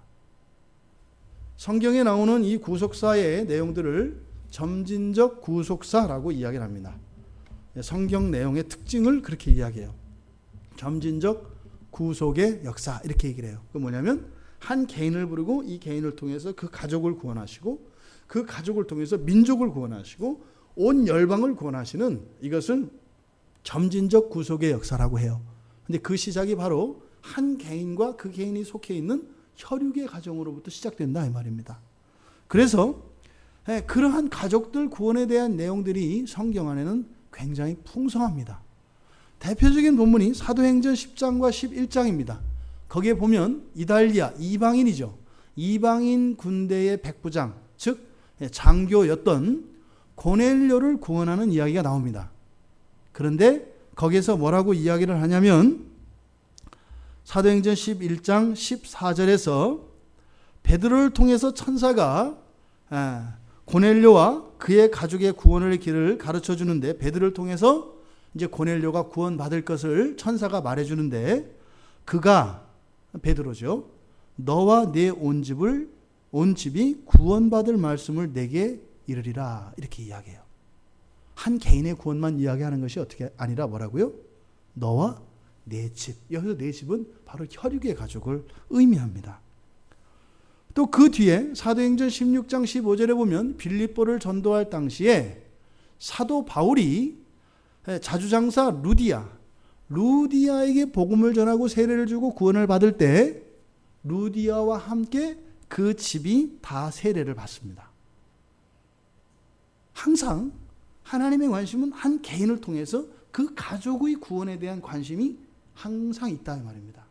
성경에 나오는 이 구속사의 내용들을 점진적 구속사라고 이야기를 합니다. 성경 내용의 특징을 그렇게 이야기해요. 점진적 구속의 역사 이렇게 얘기를 해요. 그 뭐냐면 한 개인을 부르고 이 개인을 통해서 그 가족을 구원하시고 그 가족을 통해서 민족을 구원하시고 온 열방을 구원하시는 이것을 점진적 구속의 역사라고 해요. 근데 그 시작이 바로 한 개인과 그 개인이 속해 있는 혈육의 가정으로부터 시작된다 이 말입니다. 그래서 그러한 가족들 구원에 대한 내용들이 성경 안에는 굉장히 풍성합니다. 대표적인 본문이 사도행전 10장과 11장입니다. 거기에 보면 이달리아, 이방인이죠. 이방인 군대의 백부장, 즉 장교였던 고넬료를 구원하는 이야기가 나옵니다. 그런데 거기에서 뭐라고 이야기를 하냐면 사도행전 11장 14절에서 베드로를 통해서 천사가 고넬료와 그의 가족의 구원의 길을 가르쳐 주는데, 베드로를 통해서 이제 고넬료가 구원받을 것을 천사가 말해 주는데, 그가 베드로죠. 너와 내 온 집이 구원받을 말씀을 내게 이르리라, 이렇게 이야기해요. 한 개인의 구원만 이야기하는 것이 어떻게 아니라 뭐라고요? 너와 내 집. 여기서 내 집은 바로 혈육의 가족을 의미합니다. 또 그 뒤에 사도행전 16장 15절에 보면 빌립보를 전도할 당시에 사도 바울이 자주장사 루디아에게 복음을 전하고 세례를 주고 구원을 받을 때 루디아와 함께 그 집이 다 세례를 받습니다. 항상 하나님의 관심은 한 개인을 통해서 그 가족의 구원에 대한 관심이 항상 있다 이 말입니다.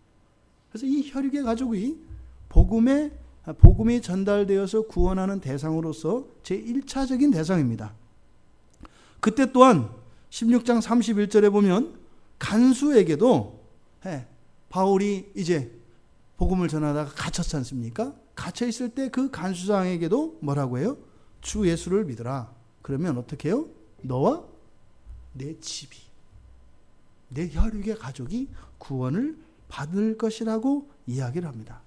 그래서 이 혈육의 가족이 복음이 전달되어서 구원하는 대상으로서 제1차적인 대상입니다. 그때 또한 16장 31절에 보면 간수에게도 바울이 이제 복음을 전하다가 갇혔지 않습니까? 갇혀 있을 때 그 간수장에게도 뭐라고 해요? 주 예수를 믿으라. 그러면 어떻게 해요? 너와 내 집이, 내 혈육의 가족이 구원을 받을 것이라고 이야기를 합니다.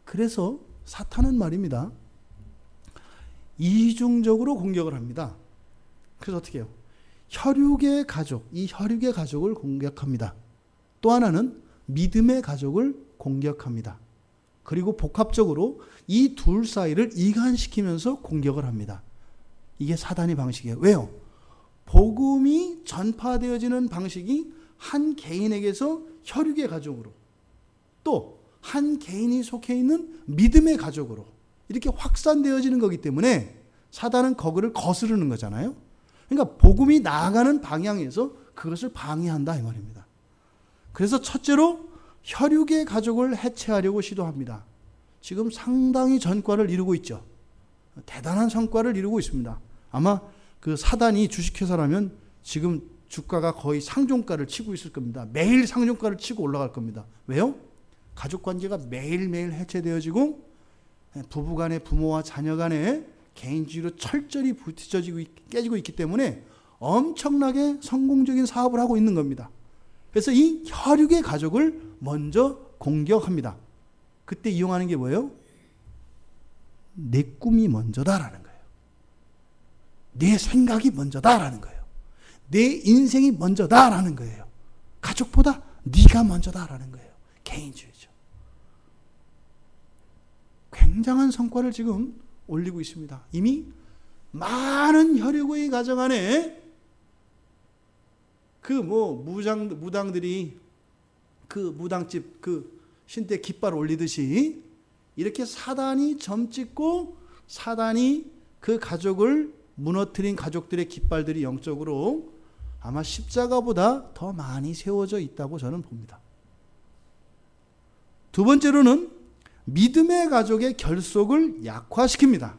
그래서 사탄은 말입니다, 이중적으로 공격을 합니다. 그래서 어떻게 해요? 혈육의 가족, 이 혈육의 가족을 공격합니다. 또 하나는 믿음의 가족을 공격합니다. 그리고 복합적으로 이 둘 사이를 이간시키면서 공격을 합니다. 이게 사단의 방식이에요. 왜요? 복음이 전파되어지는 방식이 한 개인에게서 혈육의 가족으로, 또 한 개인이 속해 있는 믿음의 가족으로 이렇게 확산되어지는 거기 때문에 사단은 거기를 거스르는 거잖아요. 그러니까 복음이 나아가는 방향에서 그것을 방해한다 이 말입니다. 그래서 첫째로 혈육의 가족을 해체하려고 시도합니다. 지금 상당히 전과를 이루고 있죠. 대단한 성과를 이루고 있습니다. 아마 그 사단이 주식회사라면 지금 주가가 거의 상종가를 치고 있을 겁니다. 매일 상종가를 치고 올라갈 겁니다. 왜요? 가족관계가 매일매일 해체되어지고 부부간의, 부모와 자녀간의 개인주의로 철저히 부딪혀지고 깨지고 있기 때문에 엄청나게 성공적인 사업을 하고 있는 겁니다. 그래서 이 혈육의 가족을 먼저 공격합니다. 그때 이용하는 게 뭐예요? 내 꿈이 먼저다라는 거예요. 내 생각이 먼저다라는 거예요. 내 인생이 먼저다라는 거예요. 가족보다 네가 먼저다라는 거예요. 개인주의죠. 굉장한 성과를 지금 올리고 있습니다. 이미 많은 혈육의 가정 안에 그 무당들이 그 무당집 그 신대 깃발 올리듯이 이렇게 사단이 점찍고 사단이 그 가족을 무너뜨린 가족들의 깃발들이 영적으로 아마 십자가보다 더 많이 세워져 있다고 저는 봅니다. 두 번째로는 믿음의 가족의 결속을 약화시킵니다.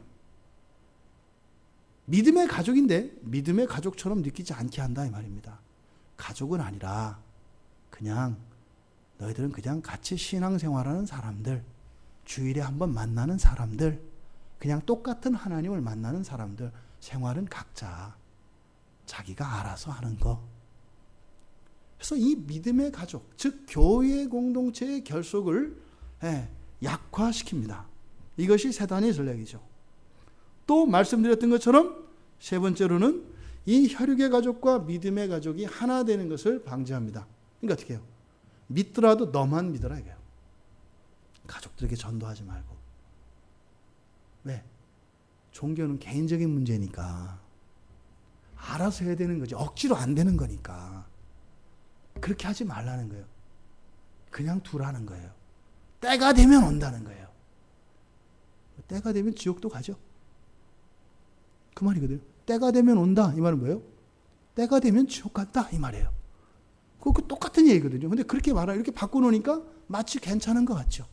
믿음의 가족인데 믿음의 가족처럼 느끼지 않게 한다 이 말입니다. 가족은 아니라 그냥 너희들은 그냥 같이 신앙생활하는 사람들, 주일에 한번 만나는 사람들, 그냥 똑같은 하나님을 만나는 사람들, 생활은 각자 자기가 알아서 하는 거. 그래서 이 믿음의 가족, 즉 교회 공동체의 결속을 약화시킵니다. 이것이 사단의 전략이죠. 또 말씀드렸던 것처럼 세 번째로는 이 혈육의 가족과 믿음의 가족이 하나 되는 것을 방지합니다. 그러니까 어떻게 해요? 믿더라도 너만 믿어라 이거예요. 가족들에게 전도하지 말고. 왜? 종교는 개인적인 문제니까 알아서 해야 되는 거지. 억지로 안 되는 거니까. 그렇게 하지 말라는 거예요. 그냥 두라는 거예요. 때가 되면 온다는 거예요. 때가 되면 지옥도 가죠. 그 말이거든요. 때가 되면 온다. 이 말은 뭐예요? 때가 되면 지옥 간다. 이 말이에요. 그거 똑같은 얘기거든요. 근데 그렇게 이렇게 바꿔놓으니까 마치 괜찮은 것 같죠.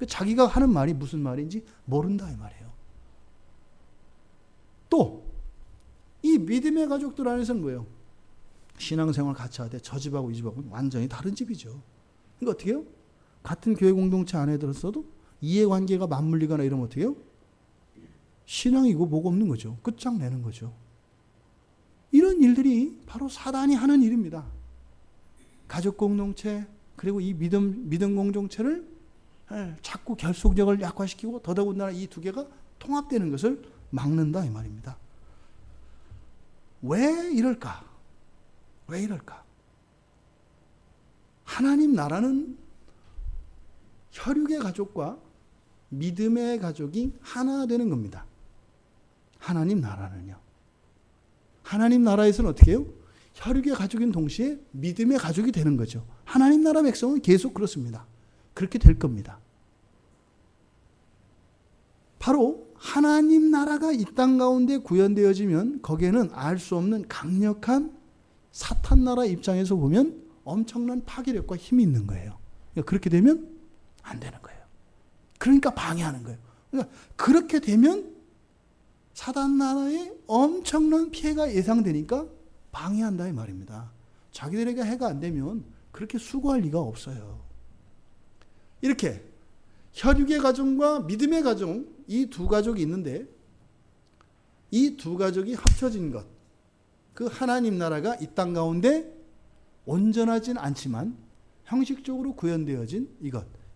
자기가 하는 말이 무슨 말인지 모른다. 이 말이에요. 또, 이 믿음의 가족들 안에서는 뭐예요? 신앙생활 같이 하되 저 집하고 이 집하고 완전히 다른 집이죠. 그러니까 어떻게 해요? 같은 교회 공동체 안에 들었어도 이해관계가 맞물리거나 이러면 어떻게 해요? 신앙이고 뭐가 없는 거죠. 끝장내는 거죠. 이런 일들이 바로 사단이 하는 일입니다. 가족 공동체 그리고 이 믿음 공동체를 자꾸 결속력을 약화시키고 더더군다나 이 두 개가 통합되는 것을 막는다 이 말입니다. 왜 이럴까? 왜 이럴까? 하나님 나라는 혈육의 가족과 믿음의 가족이 하나 되는 겁니다. 하나님 나라는요. 하나님 나라에서는 어떻게 해요? 혈육의 가족인 동시에 믿음의 가족이 되는 거죠. 하나님 나라 백성은 계속 그렇습니다. 그렇게 될 겁니다. 바로 하나님 나라가 이 땅 가운데 구현되어지면 거기에는 알 수 없는 강력한 사탄 나라 입장에서 보면 엄청난 파괴력과 힘이 있는 거예요. 그러니까 그렇게 되면 안 되는 거예요. 그러니까 방해하는 거예요. 그러니까 그렇게 되면 사단 나라에 엄청난 피해가 예상되니까 방해한다 이 말입니다. 자기들에게 해가 안 되면 그렇게 수고할 리가 없어요. 이렇게 혈육의 가정과 믿음의 가정 이 두 가족이 있는데 이 두 가족이 합쳐진 것, 그 하나님 나라가 이 땅 가운데 온전하진 않지만 형식적으로 구현되어진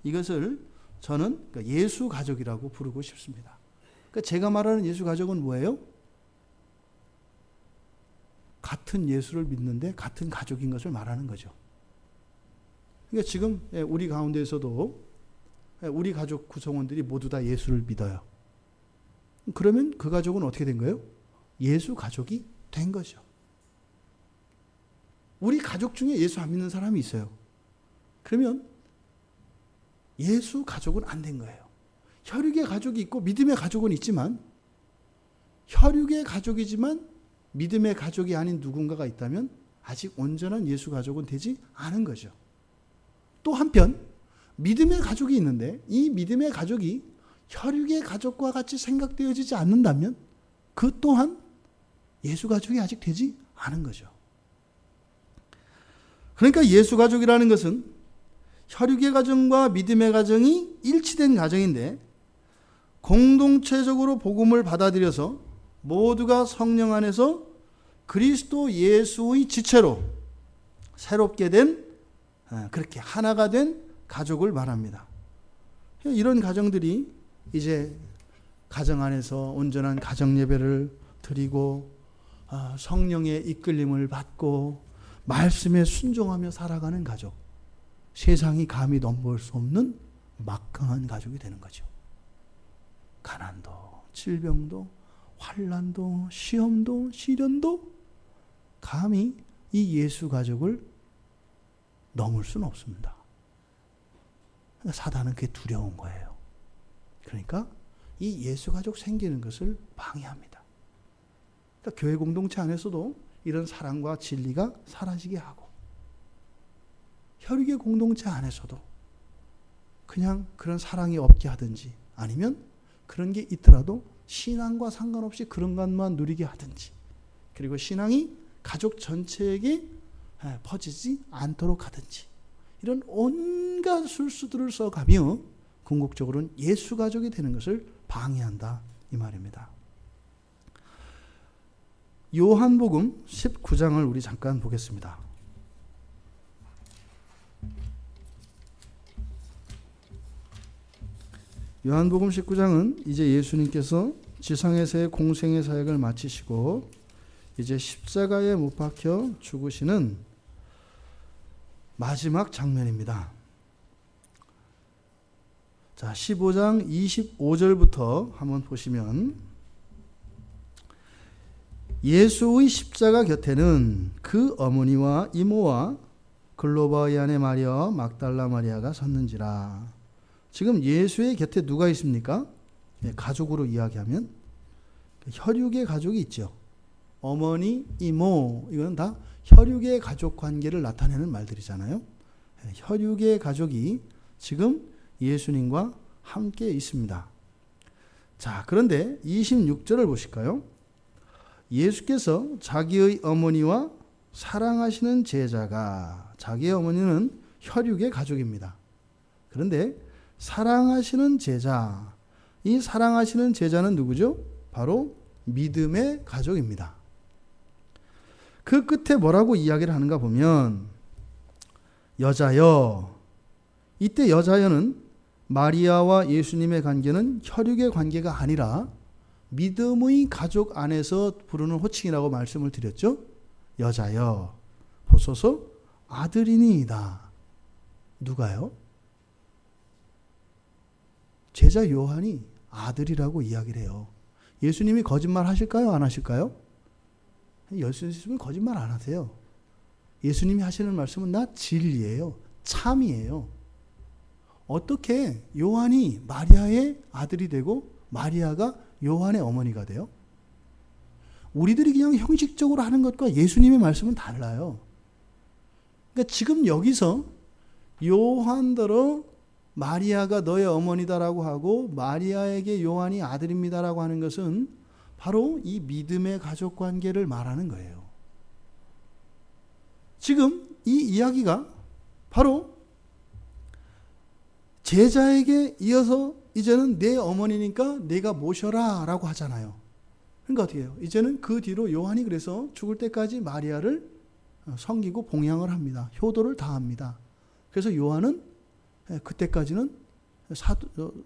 이것을 저는 예수 가족이라고 부르고 싶습니다. 그러니까 제가 말하는 예수 가족은 뭐예요? 같은 예수를 믿는데 같은 가족인 것을 말하는 거죠. 그러니까 지금 우리 가운데에서도 우리 가족 구성원들이 모두 다 예수를 믿어요. 그러면 그 가족은 어떻게 된 거예요? 예수 가족이 된 거죠. 우리 가족 중에 예수 안 믿는 사람이 있어요. 그러면 예수 가족은 안 된 거예요. 혈육의 가족이 있고 믿음의 가족은 있지만 혈육의 가족이지만 믿음의 가족이 아닌 누군가가 있다면 아직 온전한 예수 가족은 되지 않은 거죠. 또 한편 믿음의 가족이 있는데 이 믿음의 가족이 혈육의 가족과 같이 생각되어지지 않는다면 그 또한 예수 가족이 아직 되지 않은 거죠. 그러니까 예수 가족이라는 것은 혈육의 가정과 믿음의 가정이 일치된 가정인데 공동체적으로 복음을 받아들여서 모두가 성령 안에서 그리스도 예수의 지체로 새롭게 된 그렇게 하나가 된 가족을 말합니다. 이런 가정들이 이제 가정 안에서 온전한 가정 예배를 드리고 성령의 이끌림을 받고 말씀에 순종하며 살아가는 가족, 세상이 감히 넘볼 수 없는 막강한 가족이 되는 거죠. 가난도 질병도 환난도 시험도 시련도 감히 이 예수 가족을 넘을 수는 없습니다. 사단은 그게 두려운 거예요. 그러니까 이 예수 가족 생기는 것을 방해합니다. 그러니까 교회 공동체 안에서도 이런 사랑과 진리가 사라지게 하고 혈육의 공동체 안에서도 그냥 그런 사랑이 없게 하든지 아니면 그런 게 있더라도 신앙과 상관없이 그런 것만 누리게 하든지 그리고 신앙이 가족 전체에게 퍼지지 않도록 하든지 이런 온갖 술수들을 써가며 궁극적으로는 예수 가족이 되는 것을 방해한다 이 말입니다. 요한복음 19장을 우리 잠깐 보겠습니다. 요한복음 19장은 이제 예수님께서 지상에서의 공생의 사역을 마치시고 이제 십자가에 못 박혀 죽으시는 마지막 장면입니다. 자, 15장 25절부터 한번 보시면 예수의 십자가 곁에는 그 어머니와 이모와 글로바의 아내 마리아와 막달라 마리아가 섰는지라. 지금 예수의 곁에 누가 있습니까? 가족으로 이야기하면 혈육의 가족이 있죠. 어머니, 이모, 이거는 다 혈육의 가족 관계를 나타내는 말들이잖아요. 혈육의 가족이 지금 예수님과 함께 있습니다. 자, 그런데 26절을 보실까요? 예수께서 자기의 어머니와 사랑하시는 제자가, 자기의 어머니는 혈육의 가족입니다. 그런데 사랑하시는 제자, 이 사랑하시는 제자는 누구죠? 바로 믿음의 가족입니다. 그 끝에 뭐라고 이야기를 하는가 보면 여자여, 이때 여자여는 마리아와 예수님의 관계는 혈육의 관계가 아니라 믿음의 가족 안에서 부르는 호칭이라고 말씀을 드렸죠. 여자여 보소서 아들이니이다. 누가요? 제자 요한이 아들이라고 이야기를 해요. 예수님이 거짓말 하실까요? 안 하실까요? 예수님은 거짓말 안 하세요. 예수님이 하시는 말씀은 나 진리예요. 참이에요. 어떻게 요한이 마리아의 아들이 되고 마리아가 요한의 어머니가 돼요? 우리들이 그냥 형식적으로 하는 것과 예수님의 말씀은 달라요. 그러니까 지금 여기서 요한더러 마리아가 너의 어머니다라고 하고 마리아에게 요한이 아들입니다라고 하는 것은 바로 이 믿음의 가족 관계를 말하는 거예요. 지금 이 이야기가 바로 제자에게 이어서 이제는 내 어머니니까 내가 모셔라 라고 하잖아요. 그러니까 어떻게 해요? 이제는 그 뒤로 요한이 그래서 죽을 때까지 마리아를 섬기고 봉양을 합니다. 효도를 다합니다. 그래서 요한은 그때까지는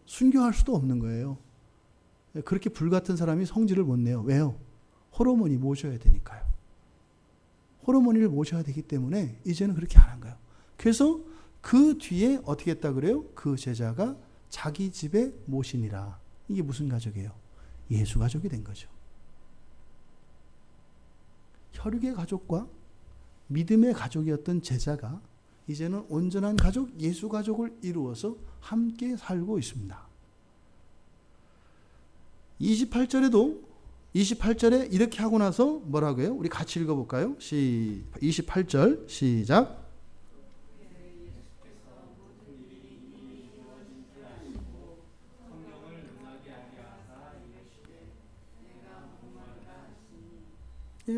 순교할 수도 없는 거예요. 그렇게 불같은 사람이 성질을 못 내요. 왜요? 호르몬이 모셔야 되니까요. 호르몬이를 모셔야 되기 때문에 이제는 그렇게 안 한 거예요. 그래서 그 뒤에 어떻게 했다 그래요? 그 제자가 자기 집에 모시니라. 이게 무슨 가족이에요? 예수 가족이 된 거죠. 혈육의 가족과 믿음의 가족이었던 제자가 이제는 온전한 가족, 예수 가족을 이루어서 함께 살고 있습니다. 28절에 이렇게 하고 나서 뭐라고 해요? 우리 같이 읽어볼까요? 28절 시작.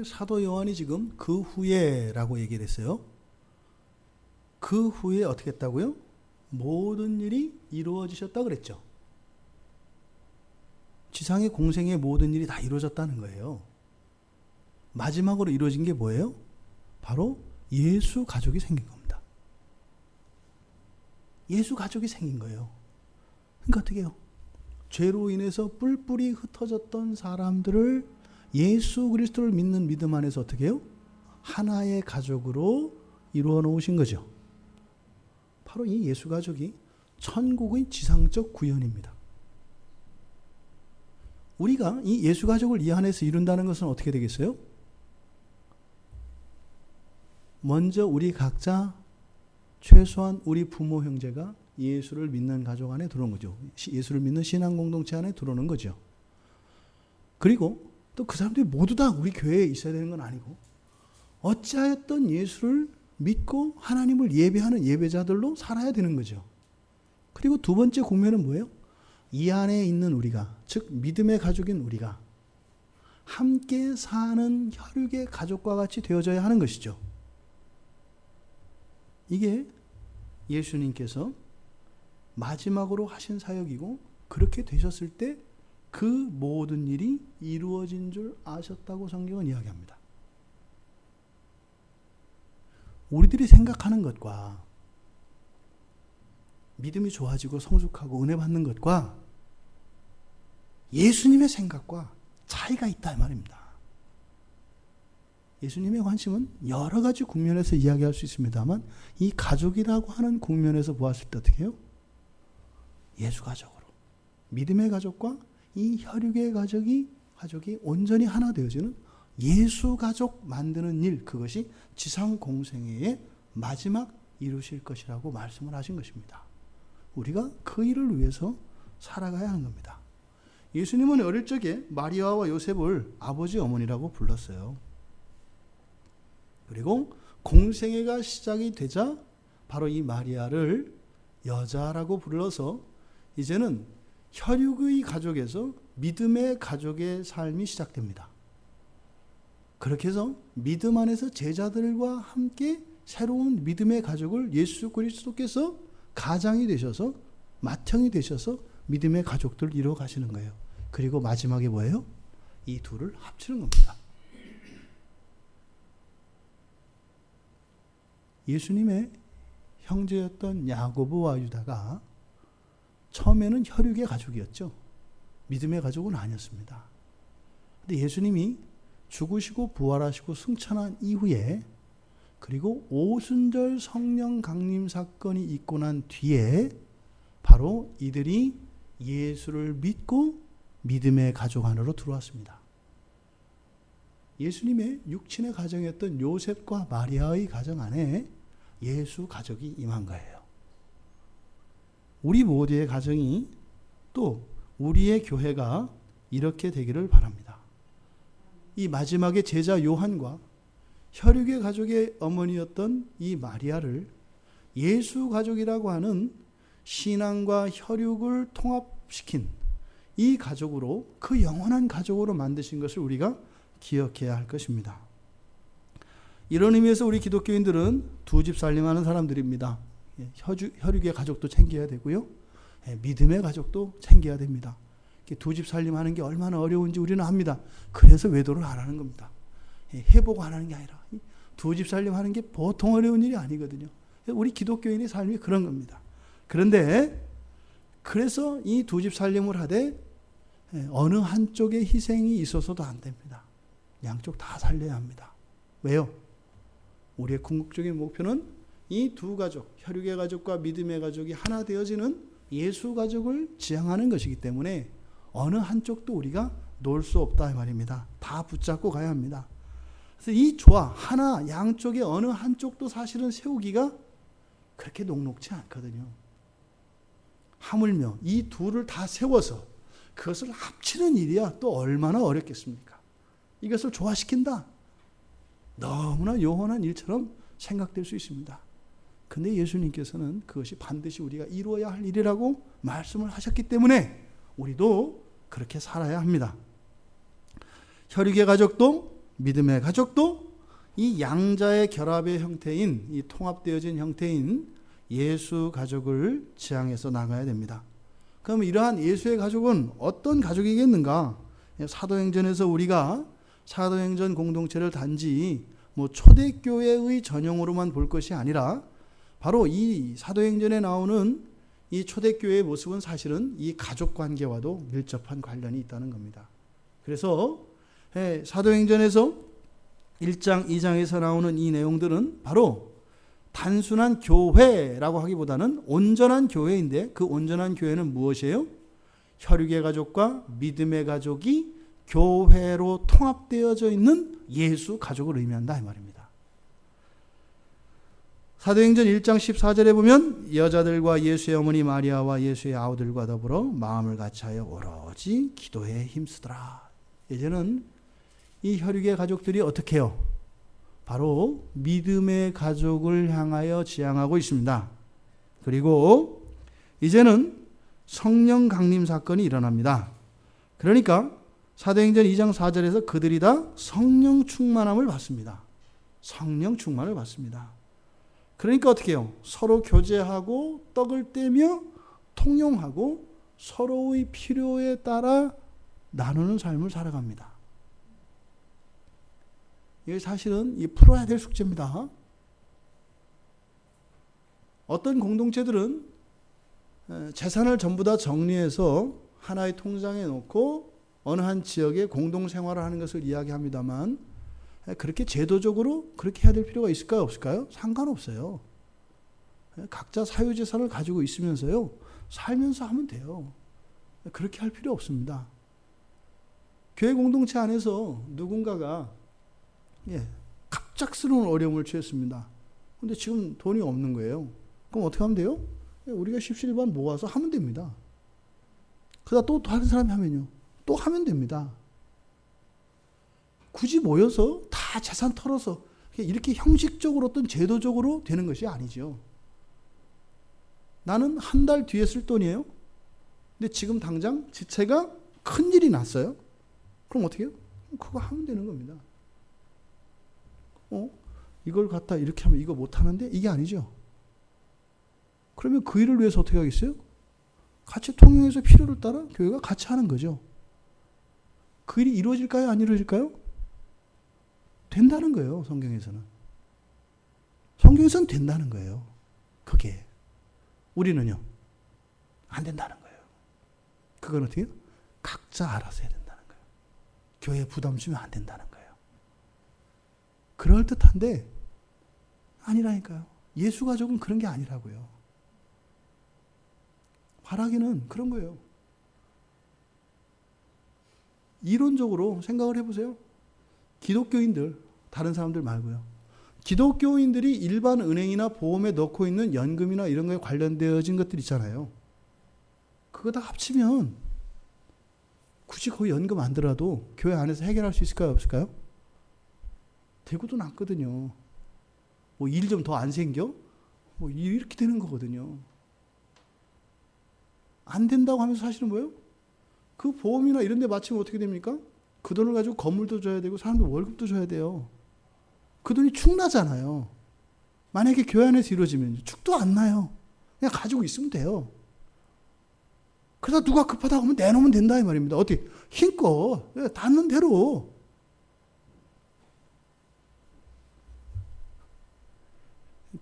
사도 요한이 지금 그 후에라고 얘기를 했어요. 그 후에 어떻게 했다고요? 모든 일이 이루어지셨다 그랬죠. 지상의 공생의 모든 일이 다 이루어졌다는 거예요. 마지막으로 이루어진 게 뭐예요? 바로 예수 가족이 생긴 겁니다. 예수 가족이 생긴 거예요. 그러니까 어떻게 해요? 죄로 인해서 뿔뿔이 흩어졌던 사람들을 예수 그리스도를 믿는 믿음 안에서 어떻게 해요? 하나의 가족으로 이루어 놓으신 거죠. 바로 이 예수 가족이 천국의 지상적 구현입니다. 우리가 이 예수 가족을 이 안에서 이룬다는 것은 어떻게 되겠어요? 먼저 우리 각자 최소한 우리 부모 형제가 예수를 믿는 가족 안에 들어오는 거죠. 예수를 믿는 신앙 공동체 안에 들어오는 거죠. 그리고 또 그 사람들이 모두 다 우리 교회에 있어야 되는 건 아니고 어찌하였던 예수를 믿고 하나님을 예배하는 예배자들로 살아야 되는 거죠. 그리고 두 번째 국면은 뭐예요? 이 안에 있는 우리가, 즉 믿음의 가족인 우리가 함께 사는 혈육의 가족과 같이 되어져야 하는 것이죠. 이게 예수님께서 마지막으로 하신 사역이고 그렇게 되셨을 때 그 모든 일이 이루어진 줄 아셨다고 성경은 이야기합니다. 우리들이 생각하는 것과 믿음이 좋아지고 성숙하고 은혜 받는 것과 예수님의 생각과 차이가 있다 이 말입니다. 예수님의 관심은 여러 가지 국면에서 이야기할 수 있습니다만 이 가족이라고 하는 국면에서 보았을 때 어떻게 해요? 예수 가족으로 믿음의 가족과 이 혈육의 가족이 온전히 하나 되어지는 예수 가족 만드는 일, 그것이 지상 공생애의 마지막 이루실 것이라고 말씀을 하신 것입니다. 우리가 그 일을 위해서 살아가야 하는 겁니다. 예수님은 어릴 적에 마리아와 요셉을 아버지 어머니라고 불렀어요. 그리고 공생애가 시작이 되자 바로 이 마리아를 여자라고 불러서 이제는 혈육의 가족에서 믿음의 가족의 삶이 시작됩니다. 그렇게 해서 믿음 안에서 제자들과 함께 새로운 믿음의 가족을 예수 그리스도께서 가장이 되셔서 맏형이 되셔서 믿음의 가족들을 이루어 가시는 거예요. 그리고 마지막에 뭐예요? 이 둘을 합치는 겁니다. 예수님의 형제였던 야고보와 유다가 처음에는 혈육의 가족이었죠. 믿음의 가족은 아니었습니다. 근데 예수님이 죽으시고 부활하시고 승천한 이후에, 그리고 오순절 성령 강림 사건이 있고 난 뒤에 바로 이들이 예수를 믿고 믿음의 가족 안으로 들어왔습니다. 예수님의 육친의 가정이었던 요셉과 마리아의 가정 안에 예수 가족이 임한 거예요. 우리 모두의 가정이, 또 우리의 교회가 이렇게 되기를 바랍니다. 이 마지막에 제자 요한과 혈육의 가족의 어머니였던 이 마리아를 예수 가족이라고 하는 신앙과 혈육을 통합시킨 이 가족으로, 그 영원한 가족으로 만드신 것을 우리가 기억해야 할 것입니다. 이런 의미에서 우리 기독교인들은 두 집 살림하는 사람들입니다. 혈육의 가족도 챙겨야 되고요, 믿음의 가족도 챙겨야 됩니다. 두 집 살림하는 게 얼마나 어려운지 우리는 압니다. 그래서 외도를 안 하는 겁니다. 해보고 안 하는 게 아니라 두 집 살림하는 게 보통 어려운 일이 아니거든요. 우리 기독교인의 삶이 그런 겁니다. 그런데 그래서 이 두 집 살림을 하되 어느 한쪽에 희생이 있어서도 안 됩니다. 양쪽 다 살려야 합니다. 왜요? 우리의 궁극적인 목표는 이 두 가족, 혈육의 가족과 믿음의 가족이 하나 되어지는 예수 가족을 지향하는 것이기 때문에 어느 한쪽도 우리가 놓을 수 없다 이 말입니다. 다 붙잡고 가야 합니다. 그래서 이 조화, 하나, 양쪽에 어느 한쪽도 사실은 세우기가 그렇게 녹록지 않거든요. 하물며 이 둘을 다 세워서 그것을 합치는 일이야 또 얼마나 어렵겠습니까? 이것을 조화시킨다. 너무나 영원한 일처럼 생각될 수 있습니다. 근데 예수님께서는 그것이 반드시 우리가 이루어야 할 일이라고 말씀을 하셨기 때문에 우리도 그렇게 살아야 합니다. 혈육의 가족도 믿음의 가족도 이 양자의 결합의 형태인, 이 통합되어진 형태인 예수 가족을 지향해서 나가야 됩니다. 그럼 이러한 예수의 가족은 어떤 가족이겠는가? 사도행전에서 우리가 사도행전 공동체를 단지 초대교회의 전형으로만 볼 것이 아니라 바로 이 사도행전에 나오는 이 초대교회의 모습은 사실은 이 가족관계와도 밀접한 관련이 있다는 겁니다. 그래서 사도행전에서 1장, 2장에서 나오는 이 내용들은 바로 단순한 교회라고 하기보다는 온전한 교회인데, 그 온전한 교회는 무엇이에요? 혈육의 가족과 믿음의 가족이 교회로 통합되어져 있는 예수 가족을 의미한다 이 말입니다. 사도행전 1장 14절에 보면 여자들과 예수의 어머니 마리아와 예수의 아우들과 더불어 마음을 같이하여 오로지 기도에 힘쓰더라. 이제는 이 혈육의 가족들이 어떻게 해요? 바로 믿음의 가족을 향하여 지향하고 있습니다. 그리고 이제는 성령 강림 사건이 일어납니다. 그러니까 사도행전 2장 4절에서 그들이 다 성령 충만함을 받습니다. 성령 충만을 받습니다. 그러니까 어떻게 해요? 서로 교제하고 떡을 떼며 통용하고 서로의 필요에 따라 나누는 삶을 살아갑니다. 이게 사실은 풀어야 될 숙제입니다. 어떤 공동체들은 재산을 전부 다 정리해서 하나의 통장에 놓고 어느 한 지역에 공동생활을 하는 것을 이야기합니다만, 그렇게 제도적으로 그렇게 해야 될 필요가 있을까요? 없을까요? 상관없어요. 각자 사유재산을 가지고 있으면서요, 살면서 하면 돼요. 그렇게 할 필요 없습니다. 교회 공동체 안에서 누군가가 갑작스러운 어려움을 처했습니다. 근데 지금 돈이 없는 거예요. 그럼 어떻게 하면 돼요? 우리가 십시일반 모아서 하면 됩니다. 그러다 또 다른 사람이 하면요, 또 하면 됩니다. 굳이 모여서 다 재산 털어서 이렇게 형식적으로 어떤 제도적으로 되는 것이 아니죠. 나는 한 달 뒤에 쓸 돈이에요. 근데 지금 당장 지체가 큰일이 났어요. 그럼 어떻게 해요? 그거 하면 되는 겁니다. 이걸 갖다 이렇게 하면 이거 못하는데? 이게 아니죠. 그러면 그 일을 위해서 어떻게 하겠어요? 같이 통용해서 필요를 따라 교회가 같이 하는 거죠. 그 일이 이루어질까요? 안 이루어질까요? 된다는 거예요. 성경에서는. 성경에서는 된다는 거예요. 그게. 우리는요. 안 된다는 거예요. 그건 어떻게 해요? 각자 알아서 해야 된다는 거예요. 교회에 부담 주면 안 된다는 거예요. 그럴듯한데 아니라니까요. 예수 가족은 그런 게 아니라고요. 바라기는 그런 거예요. 이론적으로 생각을 해보세요. 기독교인들, 다른 사람들 말고요. 기독교인들이 일반 은행이나 보험에 넣고 있는 연금이나 이런 거에 관련되어진 것들 있잖아요. 그거 다 합치면 굳이 거기 연금 안 들어도 교회 안에서 해결할 수 있을까요? 없을까요? 되고도 남거든요. 뭐 일 좀 더 안 생겨? 뭐 이렇게 되는 거거든요. 안 된다고 하면서 사실은 뭐예요? 그 보험이나 이런 데 맞추면 어떻게 됩니까? 그 돈을 가지고 건물도 줘야 되고 사람들 월급도 줘야 돼요. 그 돈이 축 나잖아요. 만약에 교회 안에서 이루어지면 축도 안 나요. 그냥 가지고 있으면 돼요. 그러다 누가 급하다고 하면 내놓으면 된다 이 말입니다. 어떻게? 힘껏 닿는 대로.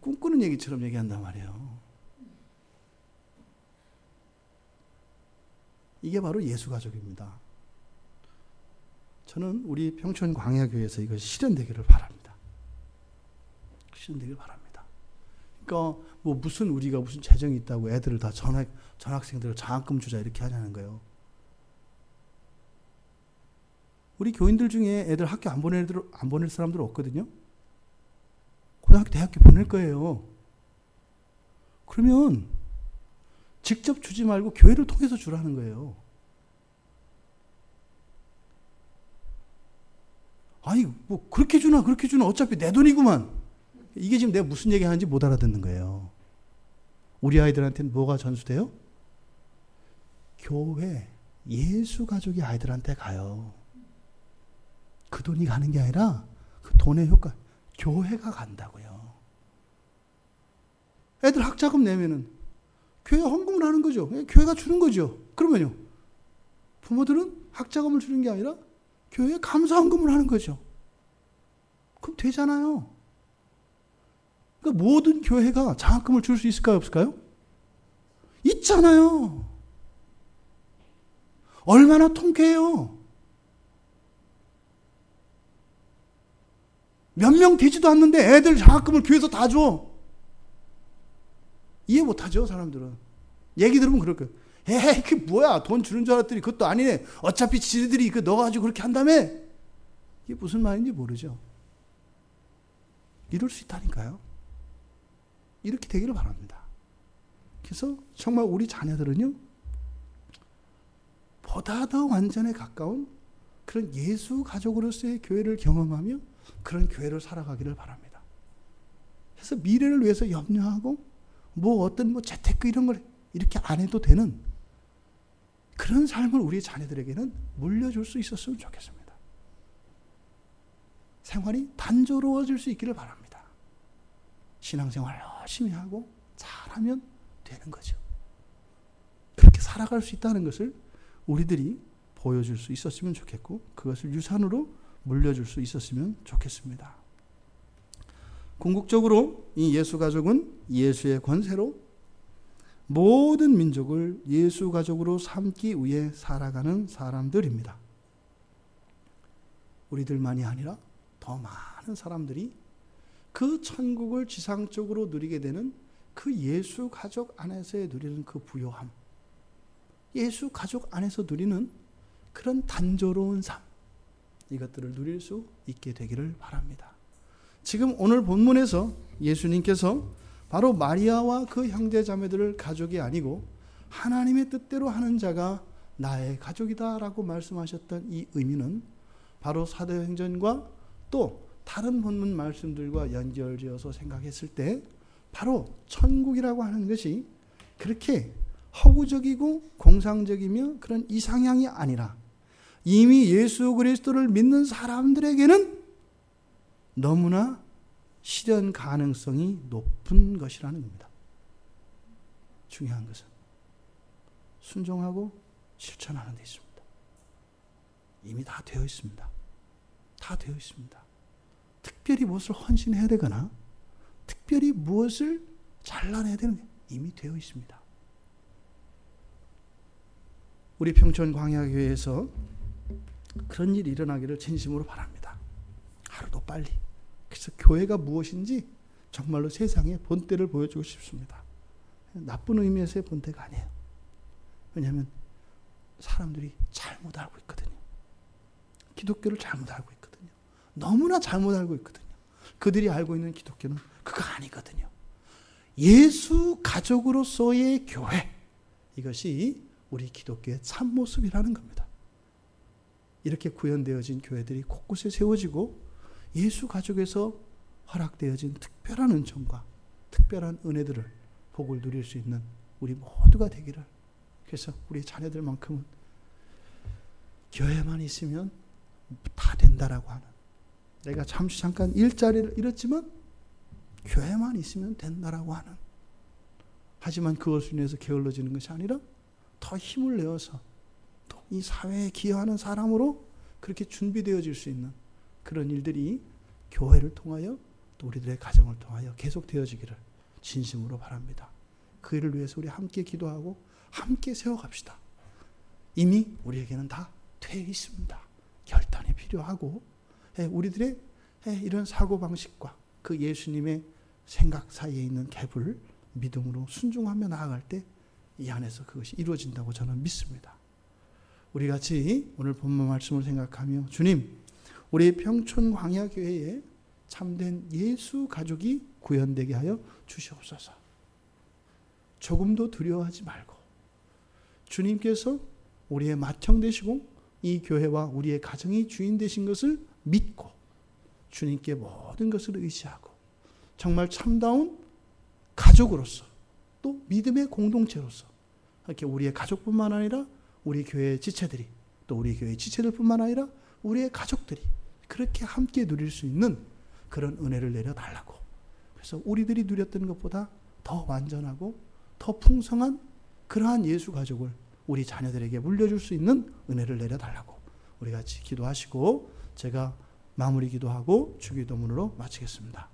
꿈꾸는 얘기처럼 얘기한단 말이에요. 이게 바로 예수 가족입니다. 저는 우리 평촌 광야교회에서 이것이 실현되기를 바랍니다. 실현되기를 바랍니다. 그러니까 뭐 무슨 우리가 무슨 재정이 있다고 애들을 다 전학생들을 장학금 주자 이렇게 하냐는 거예요. 우리 교인들 중에 애들 학교 안 보낼 사람들 없거든요. 고등학교, 대학교 보낼 거예요. 그러면 직접 주지 말고 교회를 통해서 주라는 거예요. 아니, 뭐, 그렇게 주나, 어차피 내 돈이구만. 이게 지금 내가 무슨 얘기 하는지 못 알아듣는 거예요. 우리 아이들한테는 뭐가 전수돼요? 교회, 예수 가족이 아이들한테 가요. 그 돈이 가는 게 아니라 그 돈의 효과, 교회가 간다고요. 애들 학자금 내면은 교회 헌금을 하는 거죠. 교회가 주는 거죠. 그러면요. 부모들은 학자금을 주는 게 아니라 교회에 감사헌금을 하는 거죠. 그럼 되잖아요. 그러니까 모든 교회가 장학금을 줄 수 있을까요? 없을까요? 있잖아요. 얼마나 통쾌해요. 몇 명 되지도 않는데 애들 장학금을 교회에서 다 줘. 이해 못하죠, 사람들은. 얘기 들으면 그럴 거예요. 에이, 그게 뭐야. 돈 주는 줄 알았더니 그것도 아니네. 어차피 지들이 그 넣어가지고 그렇게 한다며? 이게 무슨 말인지 모르죠. 이럴 수 있다니까요. 이렇게 되기를 바랍니다. 그래서 정말 우리 자녀들은요, 보다 더 완전에 가까운 그런 예수 가족으로서의 교회를 경험하며 그런 교회를 살아가기를 바랍니다. 그래서 미래를 위해서 염려하고 뭐 어떤 뭐 재테크 이런 걸 이렇게 안 해도 되는 그런 삶을 우리 자녀들에게는 물려줄 수 있었으면 좋겠습니다. 생활이 단조로워질 수 있기를 바랍니다. 신앙생활 열심히 하고 잘하면 되는 거죠. 그렇게 살아갈 수 있다는 것을 우리들이 보여줄 수 있었으면 좋겠고 그것을 유산으로 물려줄 수 있었으면 좋겠습니다. 궁극적으로 이 예수 가족은 예수의 권세로 모든 민족을 예수 가족으로 삼기 위해 살아가는 사람들입니다. 우리들만이 아니라 더 많은 사람들이 그 천국을 지상적으로 누리게 되는 그 예수 가족 안에서 누리는 그 부요함, 예수 가족 안에서 누리는 그런 단조로운 삶, 이것들을 누릴 수 있게 되기를 바랍니다. 지금 오늘 본문에서 예수님께서 바로 마리아와 그 형제 자매들을 가족이 아니고 하나님의 뜻대로 하는 자가 나의 가족이다라고 말씀하셨던 이 의미는 바로 사도행전과 또 다른 본문 말씀들과 연결지어서 생각했을 때 바로 천국이라고 하는 것이 그렇게 허구적이고 공상적이며 그런 이상향이 아니라 이미 예수 그리스도를 믿는 사람들에게는 너무나 실현 가능성이 높은 것이라는 겁니다. 중요한 것은 순종하고 실천하는 데 있습니다. 이미 다 되어 있습니다. 다 되어 있습니다. 특별히 무엇을 헌신해야 되거나 특별히 무엇을 잘라내야 되는 게 이미 되어 있습니다. 우리 평촌 광야교회에서 그런 일이 일어나기를 진심으로 바랍니다. 하루도 빨리. 그래서 교회가 무엇인지 정말로 세상에 본때를 보여주고 싶습니다. 나쁜 의미에서의 본때가 아니에요. 왜냐하면 사람들이 잘못 알고 있거든요. 기독교를 잘못 알고 있거든요. 너무나 잘못 알고 있거든요. 그들이 알고 있는 기독교는 그거 아니거든요. 예수 가족으로서의 교회, 이것이 우리 기독교의 참모습이라는 겁니다. 이렇게 구현되어진 교회들이 곳곳에 세워지고 예수 가족에서 허락되어진 특별한 은총과 특별한 은혜들을 복을 누릴 수 있는 우리 모두가 되기를. 그래서 우리 자녀들만큼은 교회만 있으면 다 된다라고 하는, 내가 잠깐 일자리를 잃었지만 교회만 있으면 된다라고 하는, 하지만 그것을 인해서 게을러지는 것이 아니라 더 힘을 내어서 또 이 사회에 기여하는 사람으로 그렇게 준비되어질 수 있는 그런 일들이 교회를 통하여 또 우리들의 가정을 통하여 계속되어지기를 진심으로 바랍니다. 그 일을 위해서 우리 함께 기도하고 함께 세워갑시다. 이미 우리에게는 다 돼 있습니다. 결단이 필요하고 우리들의 이런 사고방식과 그 예수님의 생각 사이에 있는 갭을 믿음으로 순종하며 나아갈 때 이 안에서 그것이 이루어진다고 저는 믿습니다. 우리 같이 오늘 본문 말씀을 생각하며, 주님, 우리 평촌 광야교회에 참된 예수 가족이 구현되게 하여 주시옵소서. 조금도 두려워하지 말고 주님께서 우리의 맏형 되시고 이 교회와 우리의 가정이 주인 되신 것을 믿고 주님께 모든 것을 의지하고 정말 참다운 가족으로서 또 믿음의 공동체로서 이렇게 우리의 가족뿐만 아니라 우리 교회의 지체들이, 또 우리 교회의 지체들뿐만 아니라 우리의 가족들이 그렇게 함께 누릴 수 있는 그런 은혜를 내려달라고. 그래서 우리들이 누렸던 것보다 더 완전하고 더 풍성한 그러한 예수 가족을 우리 자녀들에게 물려줄 수 있는 은혜를 내려달라고 우리 같이 기도하시고 제가 마무리 기도하고 주기도문으로 마치겠습니다.